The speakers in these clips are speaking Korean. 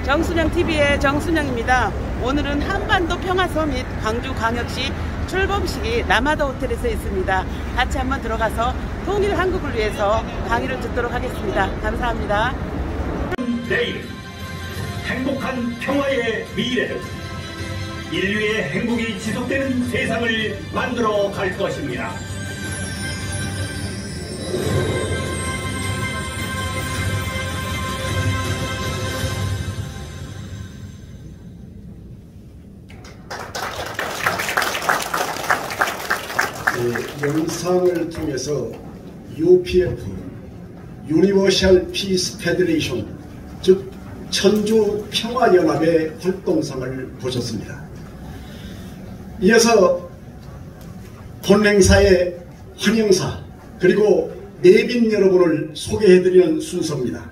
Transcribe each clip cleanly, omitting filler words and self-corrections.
정순영TV의 정순영입니다. 오늘은 한반도 평화서 및 광주광역시 출범식이 라마다 호텔에서 있습니다. 같이 한번 들어가서 통일 한국을 위해서 강의를 듣도록 하겠습니다. 감사합니다. 내일 행복한 평화의 미래를, 인류의 행복이 지속되는 세상을 만들어 갈 것입니다. 영상을 통해서 UPF, 유니버셜 피스 페더레이션, 즉 천주 평화연합의 활동상을 보셨습니다. 이어서 본행사의 환영사 그리고 내빈 여러분을 소개해드리는 순서입니다.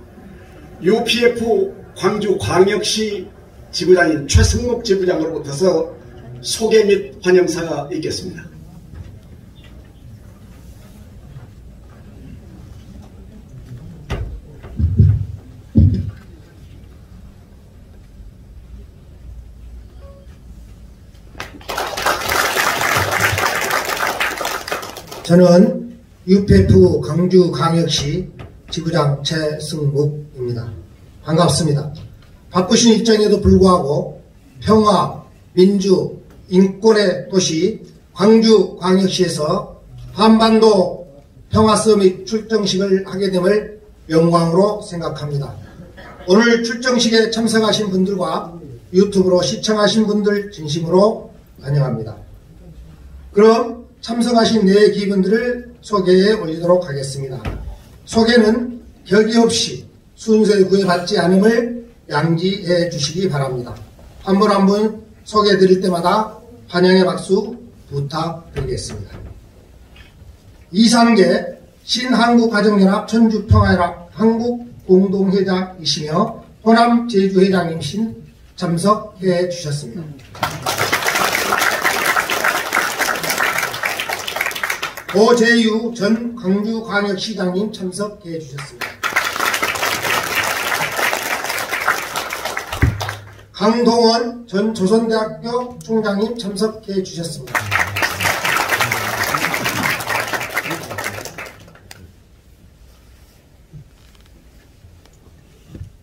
UPF 광주광역시 지부장인 최승목 지부장으로부터서 소개 및 환영사가 있겠습니다. 저는 UPF 광주광역시 지부장 최승묵입니다. 반갑습니다. 바쁘신 일정에도 불구하고 평화, 민주, 인권의 도시 광주광역시에서 한반도 평화서밋 출정식을 하게 됨을 영광으로 생각합니다. 오늘 출정식에 참석하신 분들과 유튜브로 시청하신 분들 진심으로 환영합니다. 그럼 참석하신 네 기분들을 소개해 올리도록 하겠습니다. 소개는 격의 없이 순서에 구애받지 않음을 양지해 주시기 바랍니다. 한 분 한 분 소개해 드릴 때마다 환영의 박수 부탁드리겠습니다. 이상계 신한국가정연합 천주평화연합 한국공동회장이시며 호남제주회장님신 참석해 주셨습니다. 오재유 전 광주광역시장님 참석해 주셨습니다. 강동원 전 조선대학교 총장님 참석해 주셨습니다.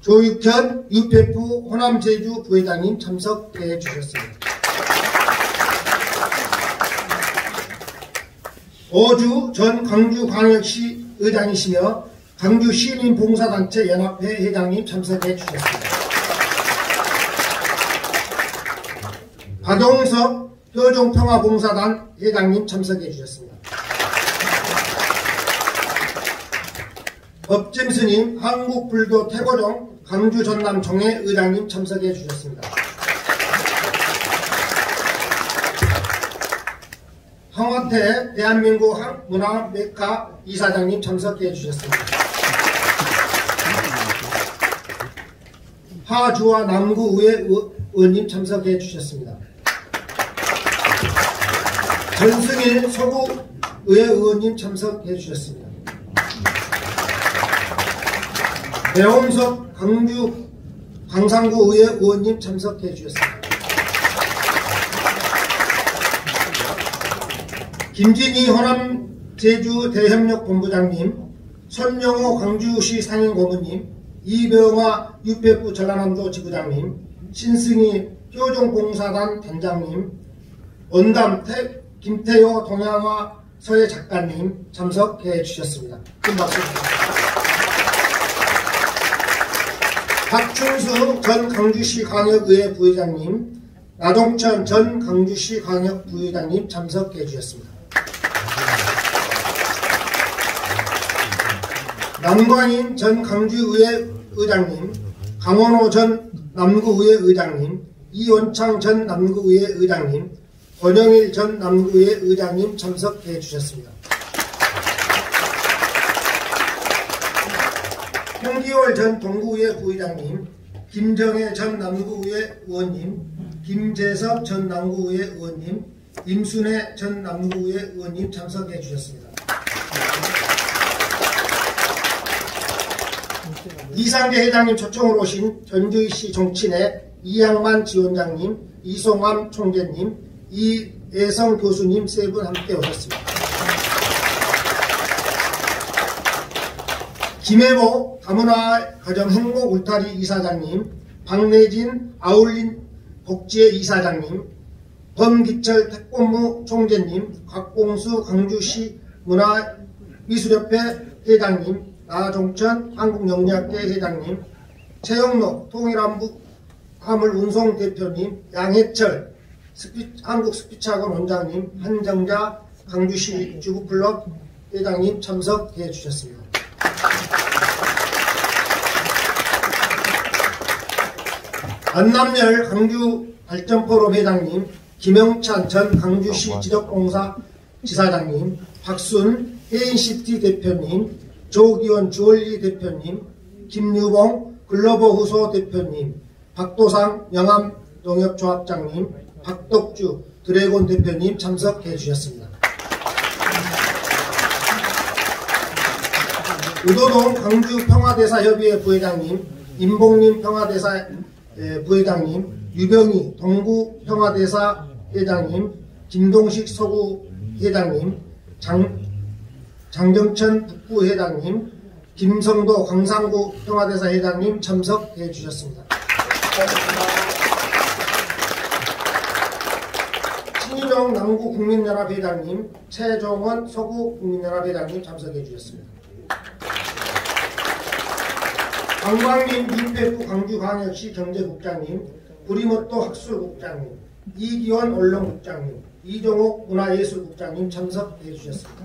조육현 UPF 호남제주 부회장님 참석해 주셨습니다. 오주 전 광주광역시 의장이시며 광주시민봉사단체 연합회 회장님 참석해 주셨습니다. 박용석 표종평화봉사단 회장님 참석해 주셨습니다. 법짐스님 한국불교 태고종 광주 전남총회 의장님 참석해 주셨습니다. 황화태 대한민국 문화메카 이사장님 참석해 주셨습니다. 하주와 남구의회 의원님 참석해 주셨습니다. 전승일 서구의회 의원님 참석해 주셨습니다. 배홍석 광주 광산구의회 의원님 참석해 주셨습니다. 김진희 호남제주 대협력본부장님, 손영호 광주시 상임고문님, 이병화 UPF 전라남도 지부장님, 신승희 표종봉사단 단장님, 원담 김태효 동양화 서예 작가님 참석해 주셨습니다. 큰 박수 부탁드립니다. 박춘수 전 광주시 광역의회 부회장님, 나동천 전 광주시 광역 부회장님 참석해 주셨습니다. 남광인 전 광주의회 의장님, 강원호 전 남구의회 의장님, 이원창 전 남구의회 의장님, 권영일 전 남구의회 의장님 참석해 주셨습니다. 홍기월 전 동구의회 부의장님, 김정혜 전 남구의회 의원님, 김재섭 전 남구의회 의원님, 임순애 전 남구의회 의원님 참석해 주셨습니다. 이상계 회장님 초청으로 오신 전주시 정치내 이양만 지원장님, 이송암 총재님, 이애성 교수님 세 분 함께 오셨습니다. 김해보 다문화 가정 행복 울타리 이사장님, 박내진 아울린 복지회 이사장님, 범기철 태권무 총재님, 곽봉수 광주시 문화미술협회 회장님, 나종천 한국영리학회 회장님, 최영록 통일화물운송 대표님, 양해철 한국스피치학원 원장님, 한정자 광주시 주부클럽 회장님 참석해 주셨습니다. 안남열 광주발전포럼 회장님, 김영찬 전 광주시 지적공사 지사장님, 박순 해인시티 대표님, 조기원 주얼리 대표님, 김유봉 글로버후소 대표님, 박도상 영암농협조합장님, 박덕주 드래곤 대표님 참석해 주셨습니다. 우도동 광주평화대사협의회 부회장님, 임봉림 평화대사 부회장님, 유병희 동구평화대사 회장님, 김동식 서구 회장님, 장정천 북부 회장님, 김성도 광산구 평화대사 회장님 참석해 주셨습니다. 신인용 남구 국민연합 회장님, 최종원 서구 국민연합 회장님 참석해 주셨습니다. 강광민 UPF 광주광역시 경제국장님, 부리모토 학술국장님, 이기원 언론국장님, 이종옥 문화예술국장님 참석해 주셨습니다.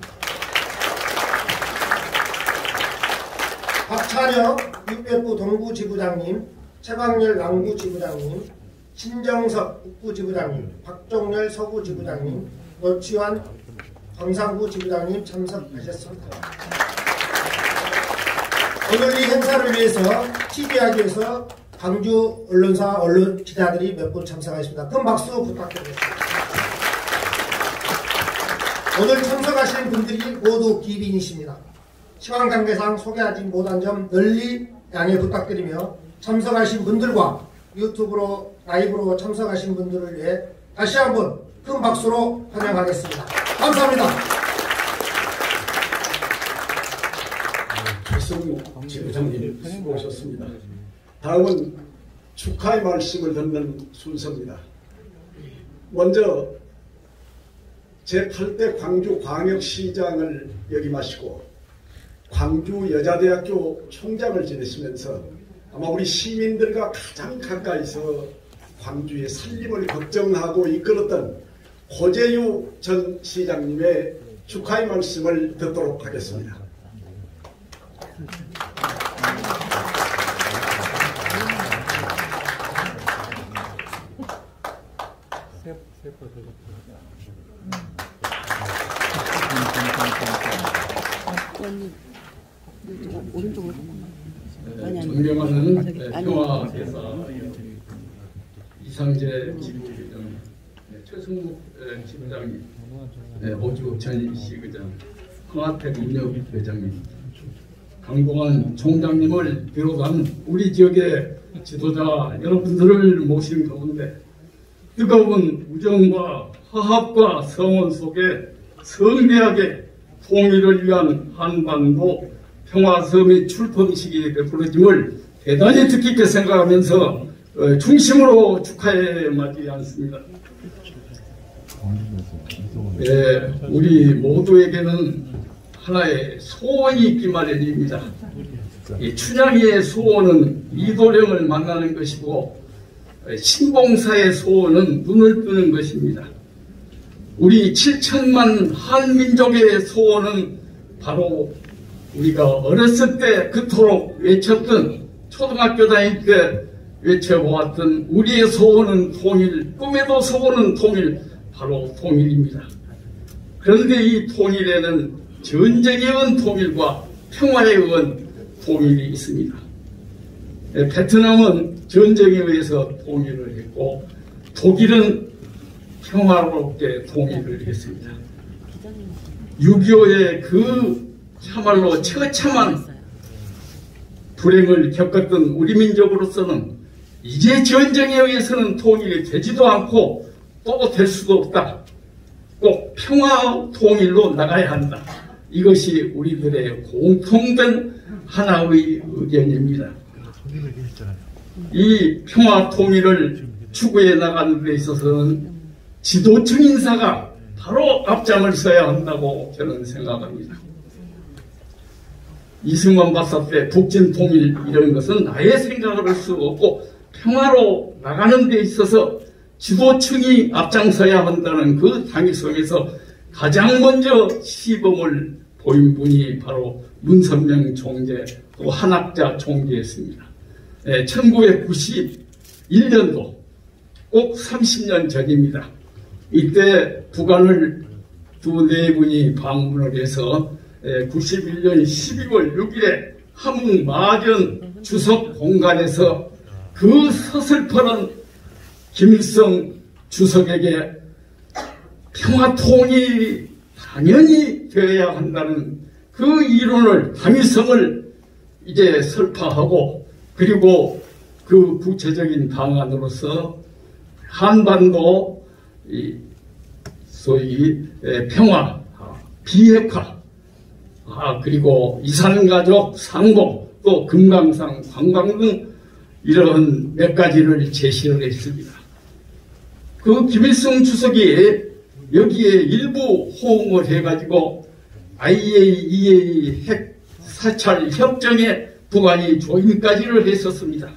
박찬혁 UPF 동구지부장님, 최광열 남구지부장님, 신정석 북부지부장님, 박종열 서구지부장님, 노치환 광산구지부장님 참석하셨습니다. 오늘 이 행사를 위해서 TV하기 위해서 광주 언론사 언론 기자들이 몇 분 참석하셨습니다. 큰 박수 부탁드리겠습니다. 오늘 참석하신 분들이 모두 기빈이십니다. 시간 관계상 소개하지 못한 점 널리 양해 부탁드리며 참석하신 분들과 유튜브로 라이브로 참석하신 분들을 위해 다시 한번 큰 박수로 환영하겠습니다. 감사합니다. 최승욱 지부장님 수고하셨습니다. 다음은 축하의 말씀을 듣는 순서입니다. 먼저 제8대 광주광역시장을 역임하시고 광주여자대학교 총장을 지내시면서 아마 우리 시민들과 가장 가까이서 광주의 살림을 걱정하고 이끌었던 고재유 전 시장님의 축하의 말씀을 듣도록 하겠습니다. 오른쪽으로. 존경하는 평화대사 이상재 지부회장, 최승욱 지부장님, 오주 전 시의장, 황하택 문협회장님, 강봉환 총장님을 비롯한 우리 지역의 지도자 여러분들을 모신 가운데 뜨거운 우정과 화합과 성원 속에 성대하게 통일을 위한 한반도 평화서 및 출범식이 베풀어짐을 대단히 뜻깊게 생각하면서 중심으로 축하해 마지 않습니다. 우리 모두에게는 하나의 소원이 있기 마련입니다. 이 춘향이의 소원은 이도령을 만나는 것이고 신봉사의 소원은 눈을 뜨는 것입니다. 우리 7천만 한민족의 소원은 바로 우리가 어렸을 때 그토록 외쳤던, 초등학교 다닐 때 외쳐보았던 우리의 소원은 통일, 꿈에도 소원은 통일, 바로 통일입니다. 그런데 이 통일에는 전쟁에 의한 통일과 평화에 의한 통일이 있습니다. 베트남은 전쟁에 의해서 통일을 했고 독일은 평화롭게 통일을 했습니다. 6.25의 그 참말로 처참한 불행을 겪었던 우리 민족으로서는 이제 전쟁에 의해서는 통일이 되지도 않고 또 될 수도 없다. 꼭 평화 통일로 나가야 한다. 이것이 우리들의 공통된 하나의 의견입니다. 이 평화 통일을 추구해 나가는 데 있어서는 지도층 인사가 바로 앞장을 서야 한다고 저는 생각합니다. 이승만 박사 때 북진 통일 이런 것은 나의 생각을 할 수 없고 평화로 나가는 데 있어서 지도층이 앞장서야 한다는 그 당위성에서 가장 먼저 시범을 보인 분이 바로 문선명 총재 또 한학자 총재였습니다. 1991년도 꼭 30년 전입니다. 이때 북한을 네 분이 방문을 해서 91년 12월 6일에 함흥마전 주석 공간에서 그 서슬퍼런 김일성 주석에게 평화통일이 당연히 되어야 한다는 그 이론을, 당위성을 이제 설파하고, 그리고 그 구체적인 방안으로서 한반도 소위 평화, 비핵화, 그리고 이산가족 상봉, 또 금강산 관광 등 이런 몇 가지를 제시를 했습니다. 그 김일성 주석이 여기에 일부 호응을 해가지고 IAEA 핵 사찰 협정에 북한이 조인까지를 했었습니다.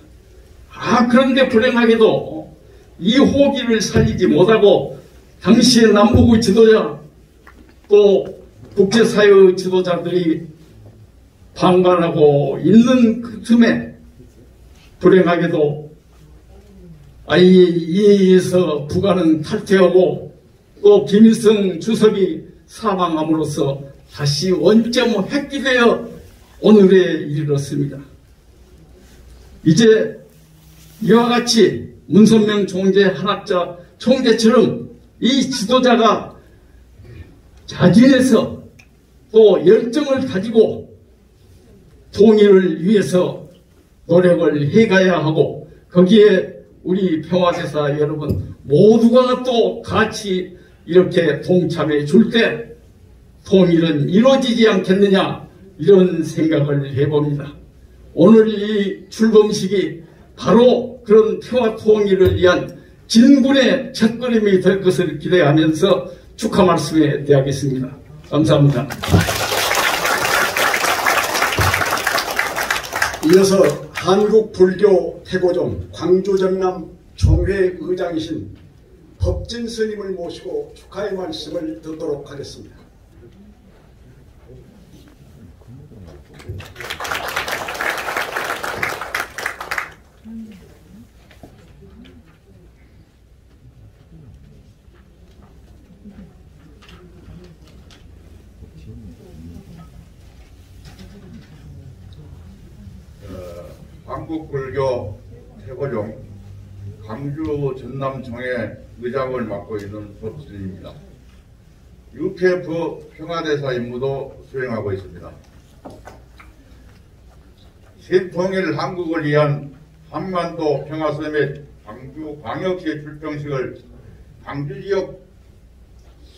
그런데 불행하게도 이 호기를 살리지 못하고 당시의 남북의 지도자 또 국제사회의 지도자들이 방관하고 있는 그 틈에 불행하게도 IAEA에서 북한은 탈퇴하고 또 김일성 주석이 사망함으로써 다시 원점 획기되어 오늘에 이르렀습니다. 이제 이와 같이 문선명 총재, 한학자 총재처럼 이 지도자가 자진해서 또 열정을 가지고 통일을 위해서 노력을 해가야 하고, 거기에 우리 평화대사 여러분 모두가 또 같이 이렇게 동참해 줄 때 통일은 이루어지지 않겠느냐, 이런 생각을 해봅니다. 오늘 이 출범식이 바로 그런 평화 통일을 위한 진군의 첫걸음이 될 것을 기대하면서 축하 말씀에 대하겠습니다. 감사합니다. 이어서 한국불교 태고종 광주 전남 총회 의장이신 법진 스님을 모시고 축하의 말씀을 듣도록 하겠습니다. 한국불교 태고종 광주 전남총회 의장을 맡고 있는 법진입니다. UPF 평화대사 임무도 수행하고 있습니다. 신통일 한국을 위한 한반도 평화서밋 광주광역시 출정식을 광주지역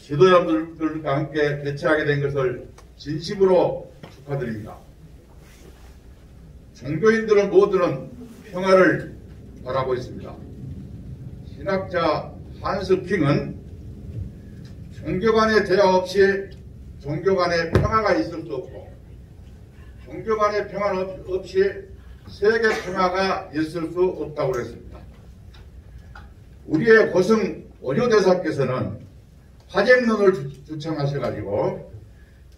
지도자들과 함께 개최하게 된 것을 진심으로 축하드립니다. 종교인들은 모두는 평화를 바라고 있습니다. 신학자 한스 킹은 종교 간의 대화 없이 종교 간의 평화가 있을 수 없고, 종교 간의 평화 없이 세계 평화가 있을 수 없다고 그랬습니다. 우리의 고승 원효대사께서는 화쟁론을 주창하셔가지고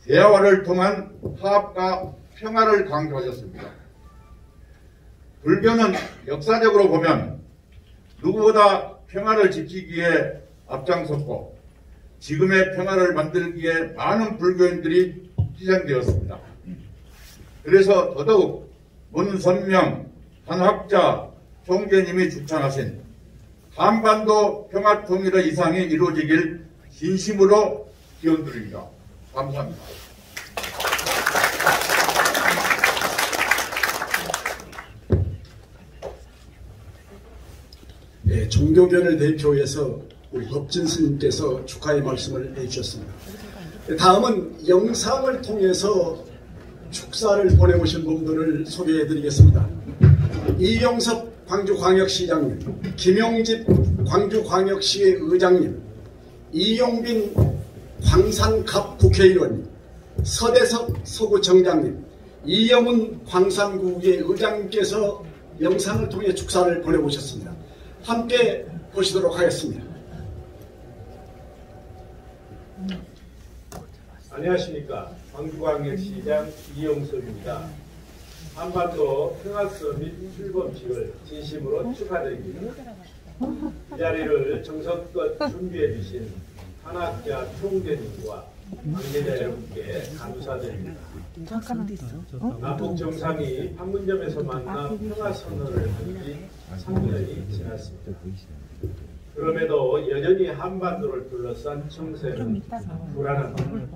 대화를 통한 화합과 평화를 강조하셨습니다. 불교는 역사적으로 보면 누구보다 평화를 지키기에 앞장섰고 지금의 평화를 만들기에 많은 불교인들이 희생되었습니다. 그래서 더더욱 문선명 한학자 총재님이 주창하신 한반도 평화통일의 이상이 이루어지길 진심으로 기원드립니다. 감사합니다. 종교계를 대표해서 우리 법진 스님께서 축하의 말씀을 해주셨습니다. 다음은 영상을 통해서 축사를 보내오신 분들을 소개해드리겠습니다. 이경섭 광주광역시장님, 김용집 광주광역시의 의장님, 이용빈 광산갑 국회의원님, 서대석 서구청장님, 이영훈 광산구의 의장님께서 영상을 통해 축사를 보내오셨습니다. 함께 보시도록 하겠습니다. 안녕하십니까. 광주광역시장 이영섭입니다. 한반도 평화서밋 출범식을 진심으로 축하드립니다. 이 자리를 정성껏 준비해 주신 한학자 총재님과 관계자 여러분께 감사드립니다. 남북 정상이 판문점에서 만나 평화선언을 한 지 3년이 지났습니다. 그럼에도 여전히 한반도를 둘러싼 정세는 불안합니다.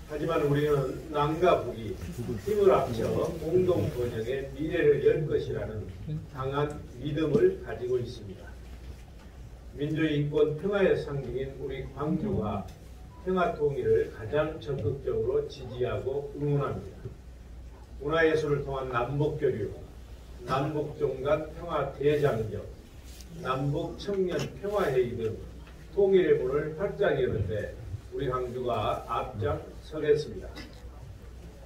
하지만 우리는 남과 북이 힘을 합쳐 공동 번영의 미래를 열 것이라는 강한 믿음을 가지고 있습니다. 민주주의, 인권, 평화의 상징인 우리 광주가 평화 통일을 가장 적극적으로 지지하고 응원합니다. 문화예술을 통한 남북교류, 남북종간 평화 대장정, 남북 청년 평화회의 등 통일의 문을 활짝 여는데 우리 광주가 앞장서겠습니다.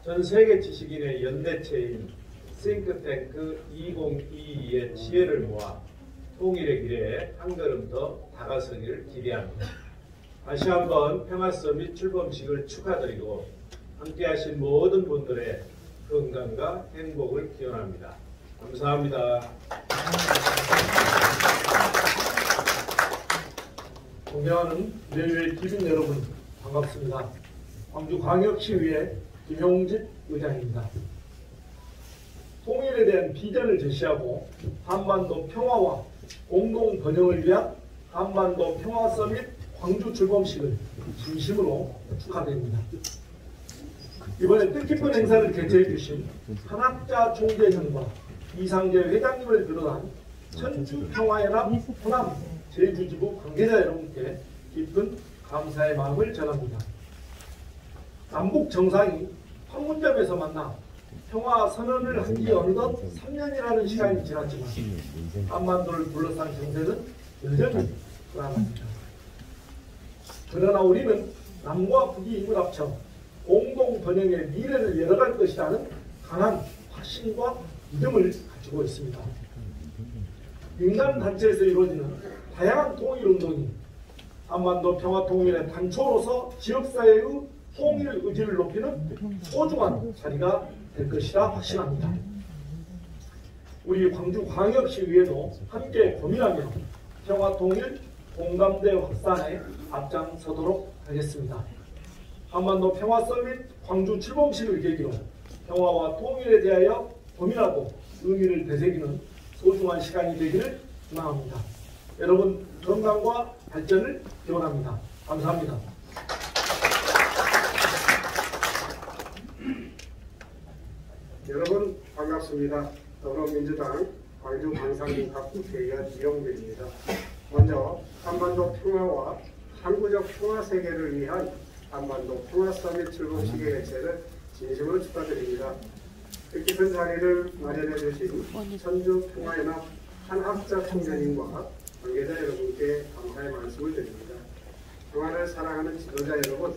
전 세계 지식인의 연대체인 싱크탱크 2022의 지혜를 모아 통일의 길에 한 걸음 더 다가서기를 기대합니다. 다시 한번 평화서밋 출범식을 축하드리고 함께하신 모든 분들의 건강과 행복을 기원합니다. 감사합니다. 존경하는 내외 기빈 여러분, 반갑습니다. 광주광역시의회 김용집 의장입니다. 통일에 대한 비전을 제시하고 한반도 평화와 공동 번영을 위한 한반도 평화서밋 광주 출범식을 진심으로 축하드립니다. 이번에 뜻깊은 행사를 개최해 주신 한학자 총재님과 이상재 회장님을 비롯한 천주평화연합 호남 제주지부 관계자 여러분께 깊은 감사의 마음을 전합니다. 남북 정상이 판문점에서 만나 평화 선언을 한 지 어느덧 3년이라는 시간이 지났지만 한반도를 둘러싼 정세는 여전히 불안합니다. 그러나 우리는 남과 북이 힘을 합쳐 공동 번영의 미래를 열어갈 것이라는 강한 확신과 믿음을 가지고 있습니다. 민간단체에서 이루어지는 다양한 통일운동이 한반도 평화통일의 단초로서 지역사회의 통일 의지를 높이는 소중한 자리가 될 것이라 확신합니다. 우리 광주광역시의회도 함께 고민하며 평화통일 공감대 확산에 앞장서도록 하겠습니다. 한반도 평화서밋 광주 출범식을 계기로 평화와 통일에 대하여 고민하고 의미를 되새기는 소중한 시간이 되기를 희망합니다. 여러분 건강과 발전을 기원합니다. 감사합니다. 여러분 반갑습니다. 더불어민주당 광주 광산갑 국회의원 이용빈입니다. 먼저 한반도 평화와 항구적 평화 세계를 위한 한반도 평화서밋 출범식의 개최를 진심으로 축하드립니다. 뜻깊은 자리를 마련해 주신 천주평화연합 한학자 총재님과 관계자 여러분께 감사의 말씀을 드립니다. 평화를 사랑하는 지도자 여러분,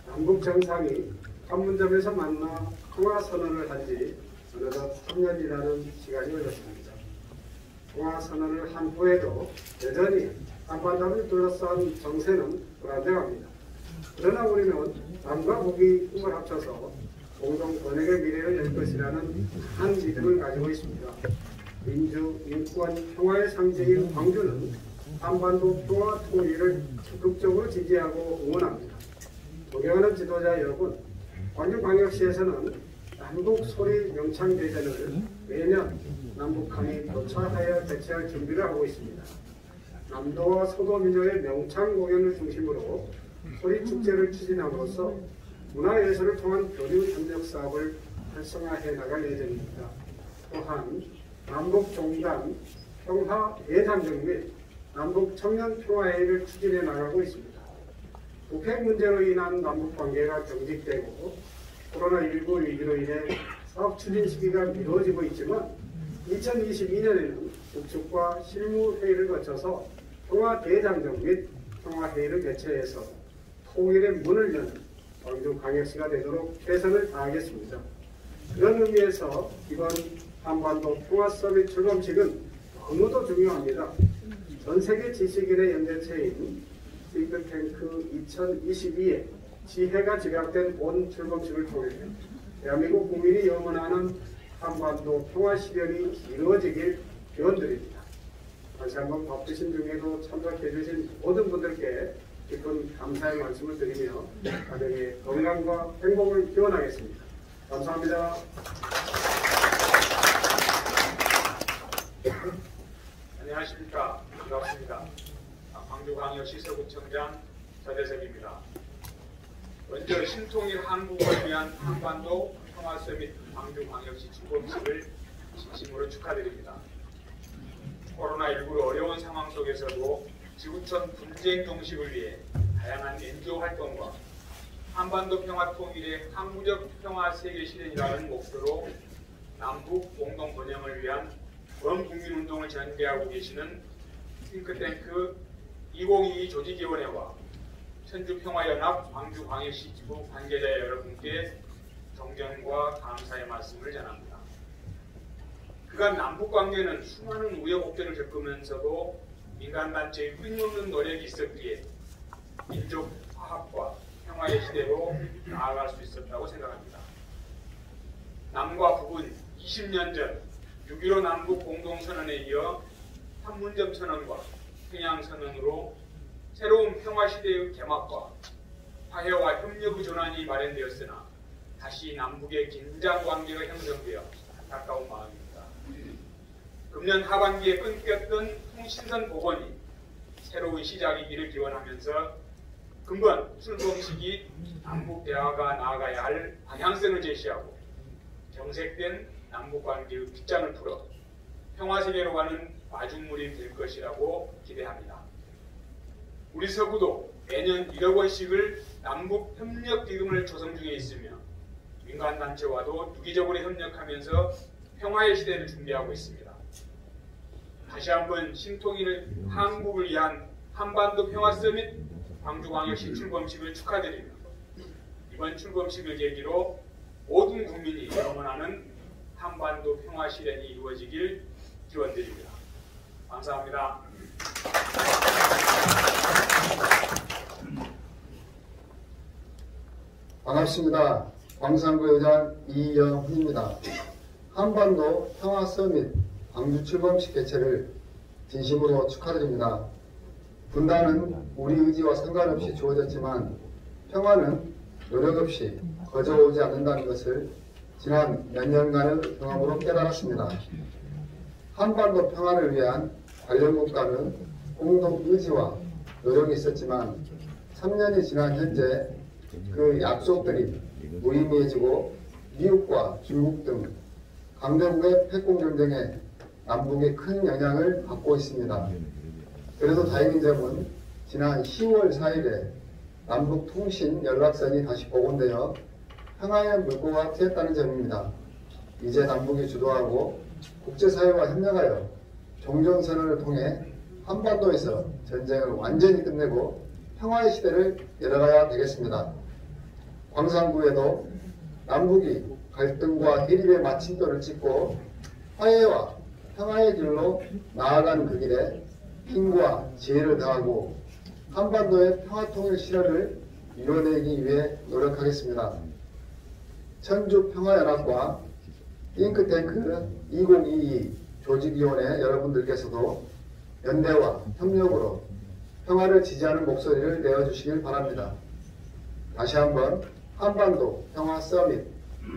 남북 정상이 판문점에서 만나 평화선언을 한 지 어느덧 3년이라는 시간이 흘렀습니다. 평화선언을 한 후에도 여전히 한반도를 둘러싼 정세는 불안정합니다. 그러나 우리는 남과 북이 힘을 합쳐서 공동 번영의 미래를 열 것이라는 한 믿음을 가지고 있습니다. 민주, 인권, 평화의 상징인 광주는 한반도 평화 통일을 적극적으로 지지하고 응원합니다. 존경하는 지도자 여러분, 광주광역시에서는 남북소리 명창대전을 매년 남북한이 교차하여 개최할 준비를 하고 있습니다. 남도와 서도 민요의 명창 공연을 중심으로 소리축제를 추진함으로써 문화예술을 통한 교류 협력 사업을 활성화해 나갈 예정입니다. 또한 남북종단 평화 대장정 및 남북 청년 평화회의를 추진해 나가고 있습니다. 북핵 문제로 인한 남북 관계가 경직되고 코로나19 위기로 인해 사업 추진 시기가 미뤄지고 있지만 2022년에는 북측과 실무회의를 거쳐서 평화 대장정 및 평화회의를 개최해서 통일의 문을 여는 광주광역시가 되도록 최선을 다하겠습니다. 그런 의미에서 이번 한반도 평화서밋 출범식은 너무도 중요합니다. 전 세계 지식인의 연대체인 싱크탱크 2022에 지혜가 집약된 본 출범식을 통해 대한민국 국민이 염원하는 한반도 평화 실현이 이루어지길 기원드립니다. 다시 한번 바쁘신 중에도 참석해 주신 모든 분들께 깊은 감사의 말씀을 드리며 가정의 건강과 행복을 기원하겠습니다. 감사합니다. 안녕하십니까. 반갑습니다. 광주광역시 서구청장 전대석입니다. 먼저 신통일 한국을 위한 한반도 평화서밋 광주광역시 출범식을 진심으로 축하드립니다. 코로나19로 어려운 상황 속에서도 지구촌 분쟁 종식을 위해 다양한 NGO 활동과 한반도 평화 통일의 항구적 평화 세계 실현이라는 목표로 남북 공동 번영을 위한 범국민운동을 전개하고 계시는 싱크탱크 2022 조직위원회와 천주평화연합 광주광역시 지부 관계자 여러분께 존경과 감사의 말씀을 전합니다. 그간 남북관계는 수많은 우여곡절을 겪으면서도 민간단체의 끊임없는 노력이 있었기에 민족 화합과 평화의 시대로 나아갈 수 있었다고 생각합니다. 남과 북은 20년 전 6.15 남북 공동선언에 이어 판문점 선언과 평양선언으로 새로운 평화시대의 개막과 화해와 협력의 전환이 마련되었으나 다시 남북의 긴장관계가 형성되어 안타까운 마음입니다. 금년 하반기에 끊겼던 통신선 복원이 새로운 시작이기를 기원하면서 금번 출범식이 남북 대화가 나아가야 할 방향성을 제시하고 정색된 남북관계의 빗장을 풀어 평화세계로 가는 마중물이 될 것이라고 기대합니다. 우리 서구도 매년 1억 원씩을 남북협력기금을 조성 중에 있으며 민간단체와도 유기적으로 협력하면서 평화의 시대를 준비하고 있습니다. 다시 한번 신통일 한국을 위한 한반도 평화서밋 광주광역시 출범식을 축하드리며 이번 출범식을 계기로 모든 국민이 염원하는 한반도 평화 실현이 이루어지길 기원드립니다. 감사합니다. 반갑습니다. 광산구의장 이영훈입니다. 한반도 평화서밋 광주 출범식 개최를 진심으로 축하드립니다. 분단은 우리 의지와 상관없이 주어졌지만 평화는 노력 없이 거저오지 않는다는 것을 지난 몇 년간의 경험으로 깨달았습니다. 한반도 평화를 위한 관련 국가는 공동 의지와 노력이 있었지만 3년이 지난 현재 그 약속들이 무의미해지고 미국과 중국 등 강대국의 패권경쟁에 남북이 큰 영향을 받고 있습니다. 그래도 다행인 점은 지난 10월 4일에 남북 통신 연락선이 다시 복원되어 평화의 물꼬가 트였다는 점입니다. 이제 남북이 주도하고 국제사회와 협력하여 종전선언을 통해 한반도에서 전쟁을 완전히 끝내고 평화의 시대를 열어가야 되겠습니다. 광산구에도 남북이 갈등과 대립의 마침표를 찍고 화해와 평화의 길로 나아가는 그 길에 힘과 지혜를 다하고 한반도의 평화통일 실현을 이뤄내기 위해 노력하겠습니다. 천주평화연합과 싱크탱크 2022 조직위원회 여러분들께서도 연대와 협력으로 평화를 지지하는 목소리를 내어주시길 바랍니다. 다시 한번 한반도 평화서밋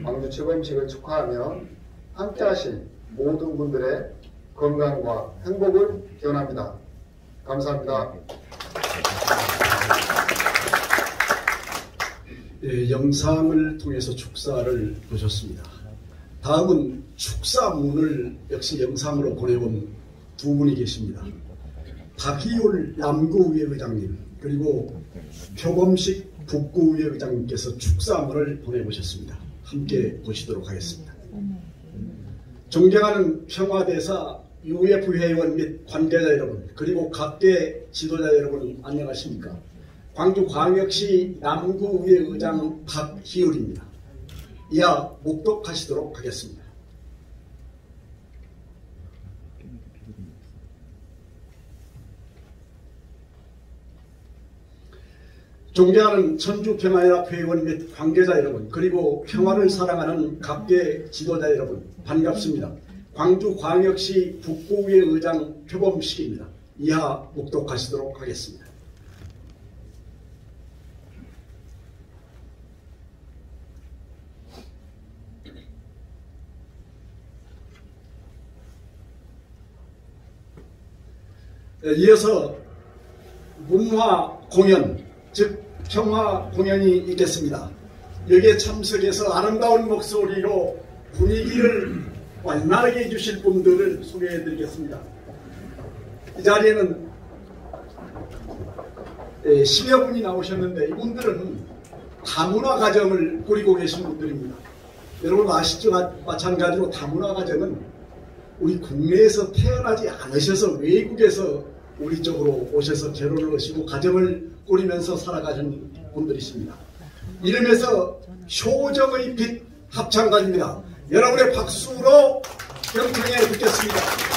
광주 출범식을 축하하며 함께하신 모든 분들의 건강과 행복을 기원합니다. 감사합니다. 예, 영상을 통해서 축사를 보셨습니다. 다음은 축사문을 역시 영상으로 보내온 두 분이 계십니다. 박희율 남구의회 의장님 그리고 표범식 북구의회 의장님께서 축사문을 보내보셨습니다. 함께 보시도록 하겠습니다. 존경하는 평화대사 UF 회원 및 관계자 여러분 그리고 각계 지도자 여러분 안녕하십니까? 광주광역시 남구의회 의장 박희율입니다. 이하 묵독하시도록 하겠습니다. 존경하는 천주평화연합 회원 및 관계자 여러분 그리고 평화를 사랑하는 각계 지도자 여러분 반갑습니다. 광주광역시 북구의회 의장 표범식입니다. 이하 묵독하시도록 하겠습니다. 이어서 문화 공연 즉 평화 공연이 있겠습니다. 여기에 참석해서 아름다운 목소리로 분위기를 완나르게 해주실 분들을 소개해드리겠습니다. 이 자리에는 10여 분이 나오셨는데 이분들은 다문화 가정을 꾸리고 계신 분들입니다. 여러분 아시죠? 마찬가지로 다문화 가정은 우리 국내에서 태어나지 않으셔서 외국에서 우리 쪽으로 오셔서 결혼을 하시고 가정을 꾸리면서 살아가신 분들이십니다. 이름에서 효정의 빛 합창단입니다. 여러분의 박수로 경청해 듣겠습니다.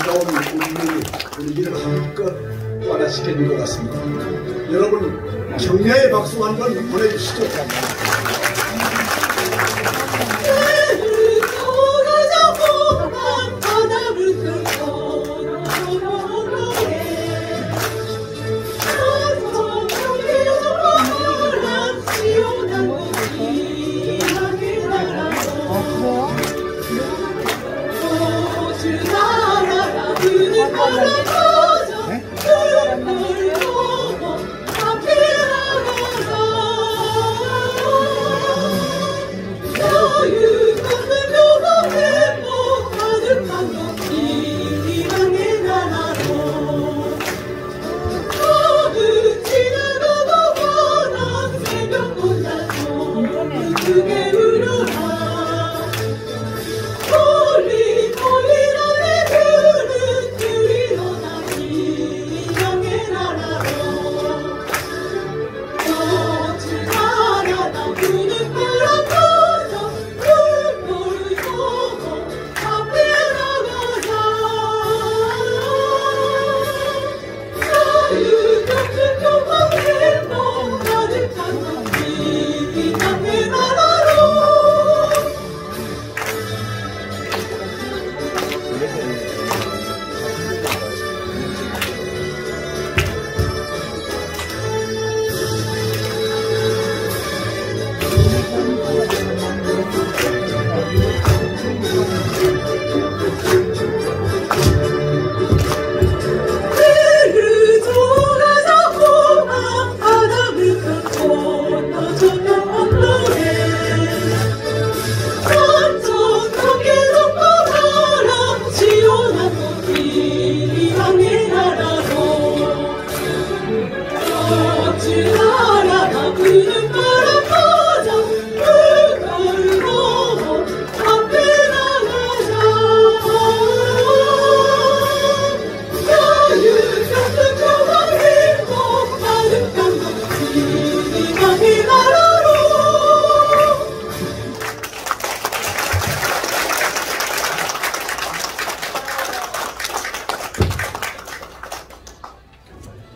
반가운 운명이 분위기를 한껏 완화시켜준 것 같습니다. 여러분 격려의 박수 한번 보내주시죠.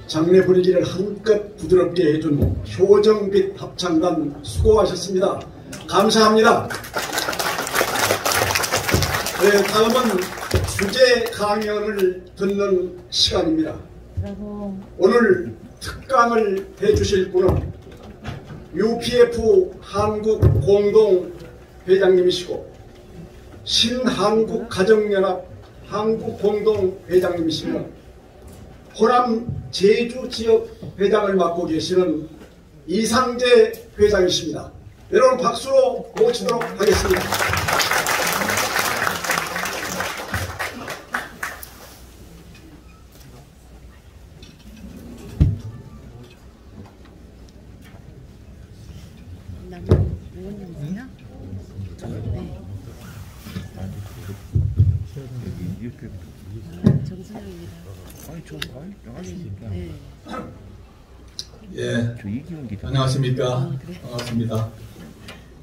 장례 분위기를 한껏 부드럽게 해준 효정빛 합창단 수고하셨습니다. 감사합니다. 네, 다음은 주제 강연을 듣는 시간입니다. 오늘 특강을 해주실 분은 UPF 한국공동회장님이시고 신한국가정연합 한국공동회장님이시며 호남 제주지역 회장을 맡고 계시는 이상재 회장이십니다. 여러분 박수로 모시도록 하겠습니다. 예, 안녕하십니까. 반갑습니다.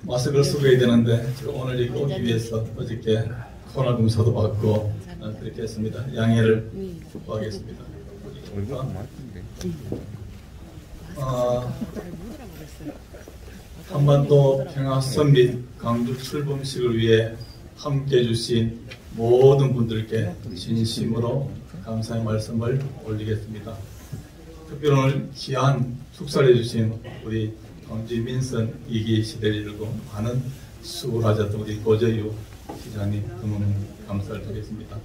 마스크를 쓰고 해야 되는데 제가 오늘 여기 오기 위해서 어저께 코로나 검사도 받고 그렇게 했습니다. 양해를 구하겠습니다. 한반도 평화선민 광주 출범식을 위해 함께해 주신 모든 분들께 진심으로 감사의 말씀을 올리겠습니다. 특별히 오늘 귀한 축사를 해주신 우리 광주 민선 2기 시대를 이루고 많은 수고를 하셨던 우리 고재유 시장님 너무너무 감사를 드리겠습니다.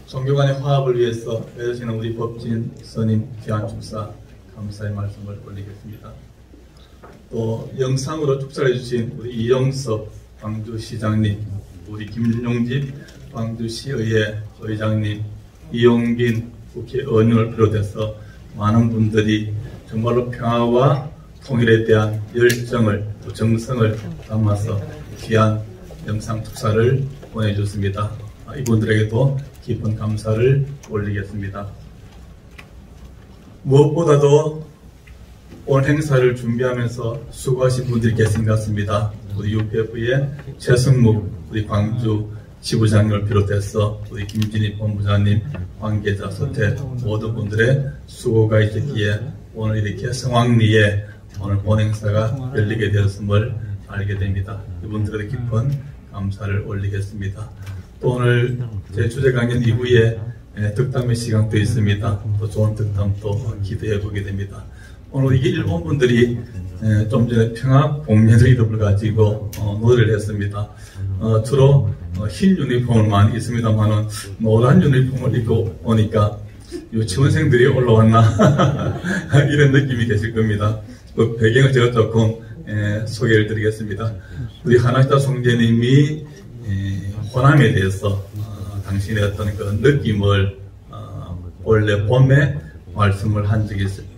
종교 간의 화합을 위해서 애쓰시는 우리 법진 스님 귀한 축사 감사의 말씀을 올리겠습니다. 또 영상으로 축사를 해주신 우리 이영섭 광주시장님, 우리 김용집 광주시의회 의장님, 이용빈 국회의원을 비롯해서 많은 분들이 정말로 평화와 통일에 대한 열정을 또 정성을 담아서 귀한 영상 축사를 보내주셨습니다. 이분들에게도 깊은 감사를 올리겠습니다. 무엇보다도 오늘 행사를 준비하면서 수고하신 분들이 계신 것 같습니다. 우리 UPF의 최승묵 우리 광주 지부장님을 비롯해서 우리 김진희 본부장님, 관계자, 서태 모든 분들의 수고가 있었기에 오늘 이렇게 성황리에 오늘 본행사가 열리게 되었음을 알게 됩니다. 이분들에게 깊은 감사를 올리겠습니다. 또 오늘 제 주제 강연 이후에 득담의 시간도 있습니다. 또 좋은 득담도 기대해 보게 됩니다. 오늘 이게 일본 분들이 좀 전에 평화 복면의 이름을 가지고 노래를 했습니다. 주로 흰 유니폼을만 있습니다만은 노란 유니폼을 입고 오니까 유치원생들이 올라왔나 이런 느낌이 계실 겁니다. 그 배경을 제가 조금 소개를 드리겠습니다. 우리 하나시다 총재님이 호남에 대해서 당신의 어떤 그런 느낌을 원래 봄에 말씀을 한 적이 있습니다.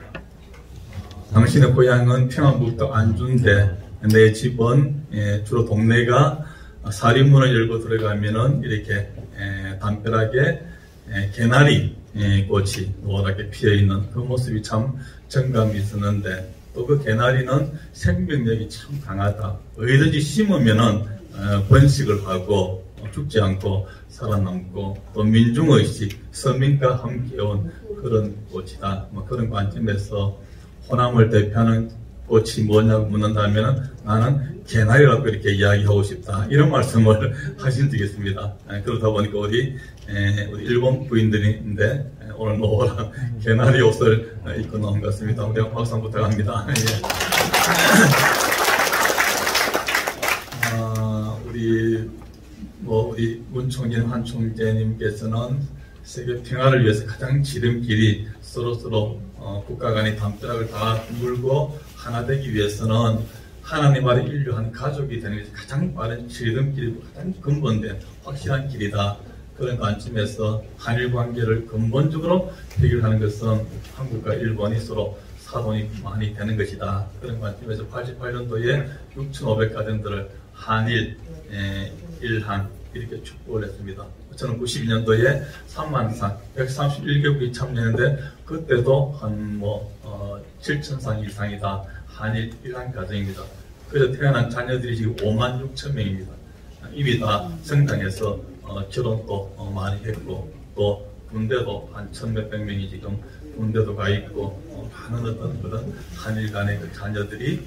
당신의 고향은 평안북도 안주인데 내 집은 주로 동네가 사림문을 열고 들어가면은 이렇게 담벼락에 개나리 꽃이 노랗게 피어있는 그 모습이 참 정감이 있었는데 또 그 개나리는 생명력이 참 강하다. 어디든지 심으면은 번식을 하고 죽지 않고 살아남고 또 민중의식, 서민과 함께 온 그런 꽃이다. 뭐 그런 관점에서 호남을 대표하는 꽃이 뭐냐고 묻는다면 나는 개나리라고 이렇게 이야기하고 싶다. 이런 말씀을 하신 적이 있습니다. 그러다 보니까 우리 일본 부인들인데 오늘 노란 개나리 옷을 입고 나온 것 같습니다. 우리 박수 한번 부탁합니다. 우리 문 총재님, 한 총재님께서는 세계 평화를 위해서 가장 지름길이 서로 국가 간의 담벼락을 다 물고 하나 되기 위해서는 하나님 아래 인류 한 가족이 되는 것이 가장 빠른 지름길이고 가장 근본된 확실한 길이다. 그런 관점에서 한일 관계를 근본적으로 해결하는 것은 한국과 일본이 서로 사돈이 많이 되는 것이다. 그런 관점에서 88년도에 6,500가정들을 한일, 일한 이렇게 축복을 했습니다. 저는 92년도에 3만상 131개국이 참여했는데 그때도 한 7,000상 이상이다. 한일 일한 가정입니다. 그래서 태어난 자녀들이 지금 5만 6천 명입니다. 이미 다 성장해서 결혼도 많이 했고 또 군대도 한 1,몇백 명이 지금 군대도 가 있고 많은 어떤 그런 한일 간의 그 자녀들이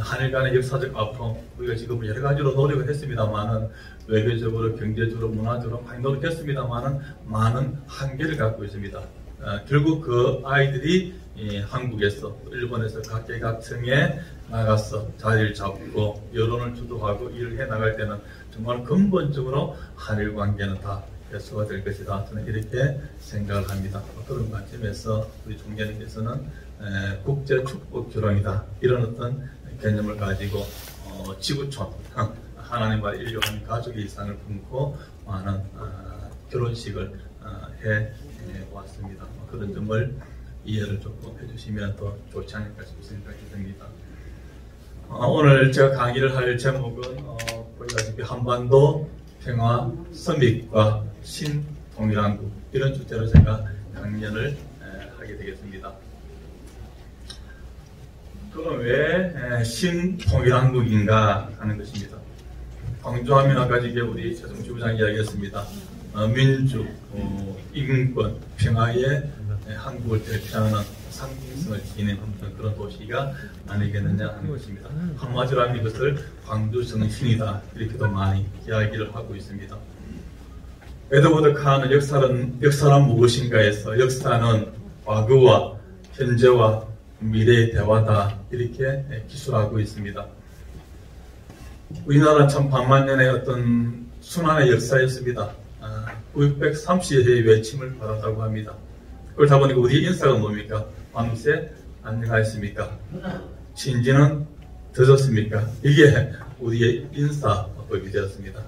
한일 간의 역사적 아픔, 우리가 지금 여러 가지로 노력을 했습니다만은 외교적으로, 경제적으로, 문화적으로 많이 노력했습니다만은 많은 한계를 갖고 있습니다. 결국 그 아이들이 한국에서, 일본에서 각계각층에 나가서 자리를 잡고 여론을 주도하고 일을 해 나갈 때는 정말 근본적으로 한일 관계는 다 해소가 될 것이다. 저는 이렇게 생각을 합니다. 그런 관점에서 우리 총재님께서는 국제 축복 결혼이다. 이런 어떤 개념을 가지고 지구촌 하나님과 인류 한 가족의 이상을 품고 많은 결혼식을 해 왔습니다. 그런 점을 이해를 조금 해주시면 더 좋지 않을까 싶은 생각이 듭니다. 오늘 제가 강의를 할 제목은 보시다시피 한반도 평화 서밋과 신통일한국 이런 주제로 제가 강연을 하게 되겠습니다. 그럼 왜 신통일한국인가 하는 것입니다. 강조하면 아까 지금 우리 최종 지부장이 이야기했습니다. 민주, 인권, 평화의 한국을 대표하는 상징성을 지닌 그런 도시가 아니겠느냐 하는 것입니다. 한마디로 하면 이것을 광주정신이다 이렇게도 많이 이야기를 하고 있습니다. 에드워드 카는 역사란 무엇인가에서 역사는 과거와 현재와 미래의 대화다 이렇게 기술하고 있습니다. 우리나라 참 반만년의 어떤 순환의 역사였습니다. 930여회의 외침을 받았다고 합니다. 그러다 보니까 우리 인사가 뭡니까? 밤새 안녕하십니까? 친지는 드셨습니까? 이게 우리의 인사법이 되었습니다.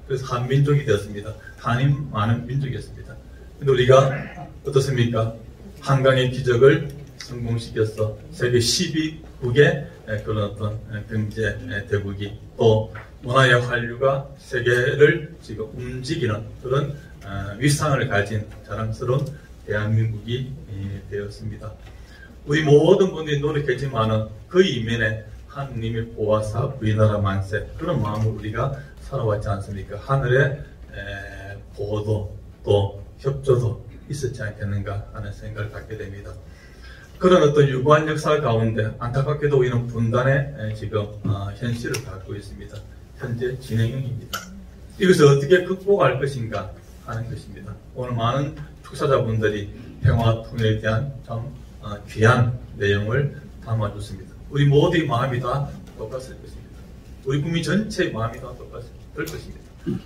그래서 한민족이 되었습니다. 한이 많은 민족이었습니다. 근데 우리가 어떻습니까? 한강의 기적을 성공시켜서 세계 12국의 그런 어떤 경제 대국이 또 문화의 한류가 세계를 지금 움직이는 그런 위상을 가진 자랑스러운 대한민국이 되었습니다. 우리 모든 분들이 노력했지만은 그 이면에 하느님의 보호사 우리나라 만세 그런 마음으로 우리가 살아왔지 않습니까? 하늘에 보호도 또 협조도 있었지 않겠는가 하는 생각을 갖게 됩니다. 그런 어떤 유구한 역사 가운데 안타깝게도 우리는 분단의 지금 현실을 갖고 있습니다. 현재 진행 중입니다. 이것을 어떻게 극복할 것인가 하는 것입니다. 오늘 많은 축사자분들이 평화 통일에 대한 참 귀한 내용을 담아줬습니다. 우리 모두의 마음이 다 똑같을 것입니다. 우리 국민 전체의 마음이 다 똑같을 것입니다.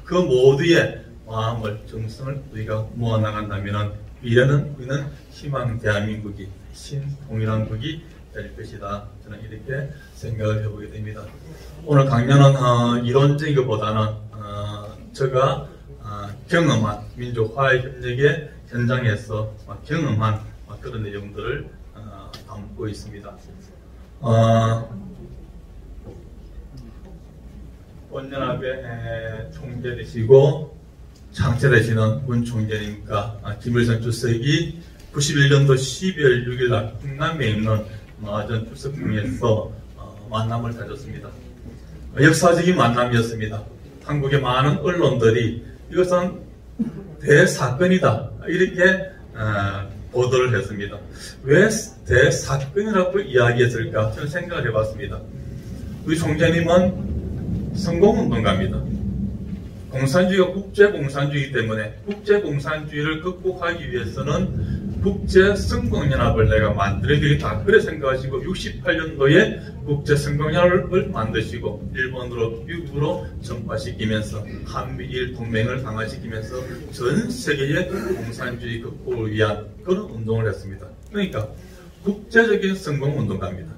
그 모두의 마음을, 정성을 우리가 모아나간다면 미래는 우리는 희망 대한민국이 신통일한국이 될 것이다. 저는 이렇게 생각을 해보게 됩니다. 오늘 강연은 이론적인 것보다는 제가 경험한 민족화해협력의 현장에서 경험한 그런 내용들을 담고 있습니다. 원년합의 총재 되시고 창체되시는 문 총재님과 김일성 주석이 91년도 12월 6일 날 흥남에 있는 마하전 출석회에서 만남을 가졌습니다. 역사적인 만남이었습니다. 한국의 많은 언론들이 이것은 대사건이다 이렇게 보도를 했습니다. 왜 대사건이라고 이야기했을까 저는 생각을 해봤습니다. 우리 총재님은 성공운동가입니다. 공산주의가 국제공산주의이기 때문에 국제공산주의를 극복하기 위해서는 국제성공연합을 내가 만들어야 되겠다. 그래 생각하시고 68년도에 국제성공연합을 만드시고 일본으로 미국으로 전파시키면서 한미일 동맹을 강화시키면서 전 세계의 공산주의 극복을 위한 그런 운동을 했습니다. 그러니까 국제적인 성공운동가입니다.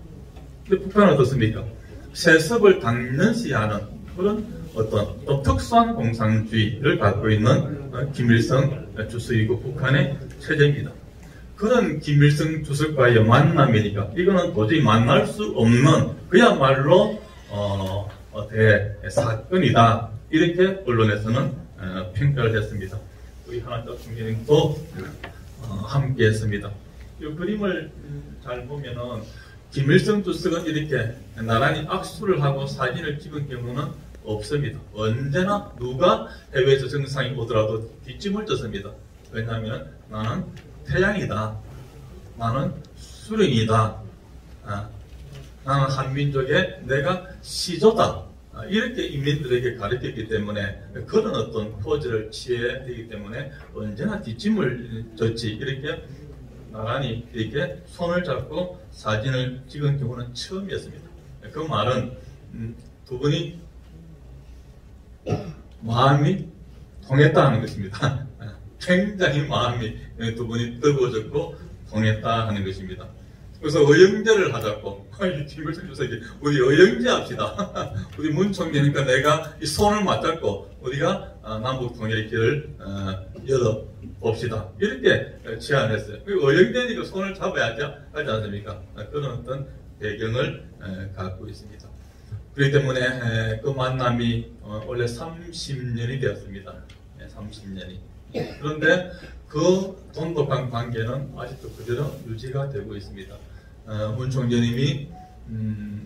근데 북한은 어떻습니까? 세습을 당연시하는 그런 어떤 또 특수한 공산주의를 갖고 있는 김일성 주석이고 북한의 체제입니다. 그런 김일성 주석과의 만남이니까 이거는 도저히 만날 수 없는 그야말로 대사건이다 이렇게 언론에서는 평가를 했습니다. 우리 하나쪽 총재님도 함께 했습니다. 이 그림을 잘 보면은 김일성 주석은 이렇게 나란히 악수를 하고 사진을 찍은 경우는 없습니다. 언제나 누가 해외에서 정상이 오더라도 뒷짐을 졌습니다. 왜냐하면 나는 태양이다. 나는 수령이다. 나는 한민족의 내가 시조다. 이렇게 인민들에게 가르쳤기 때문에 그런 어떤 포즈를 취해야 되기 때문에 언제나 뒷짐을 졌지. 이렇게 나란히 이렇게 손을 잡고 사진을 찍은 경우는 처음이었습니다. 그 말은 두 분이 마음이 통했다 는 것입니다. 굉장히 마음이 두 분이 뜨거워졌고 통했다 하는 것입니다. 그래서 의형제를 하자고 김일성 주석이 우리 의형제 합시다. 우리 문 총재니까 내가 이 손을 맞잡고 우리가 남북 통일의 길을 열어봅시다. 이렇게 제안했어요. 의형제니까 손을 잡아야지 하지 않습니까? 그런 어떤 배경을 갖고 있습니다. 그렇기 때문에 그 만남이 원래 30년이 되었습니다. 30년이. 그런데 그 돈독한 관계는 아직도 그대로 유지가 되고 있습니다. 문 총재님이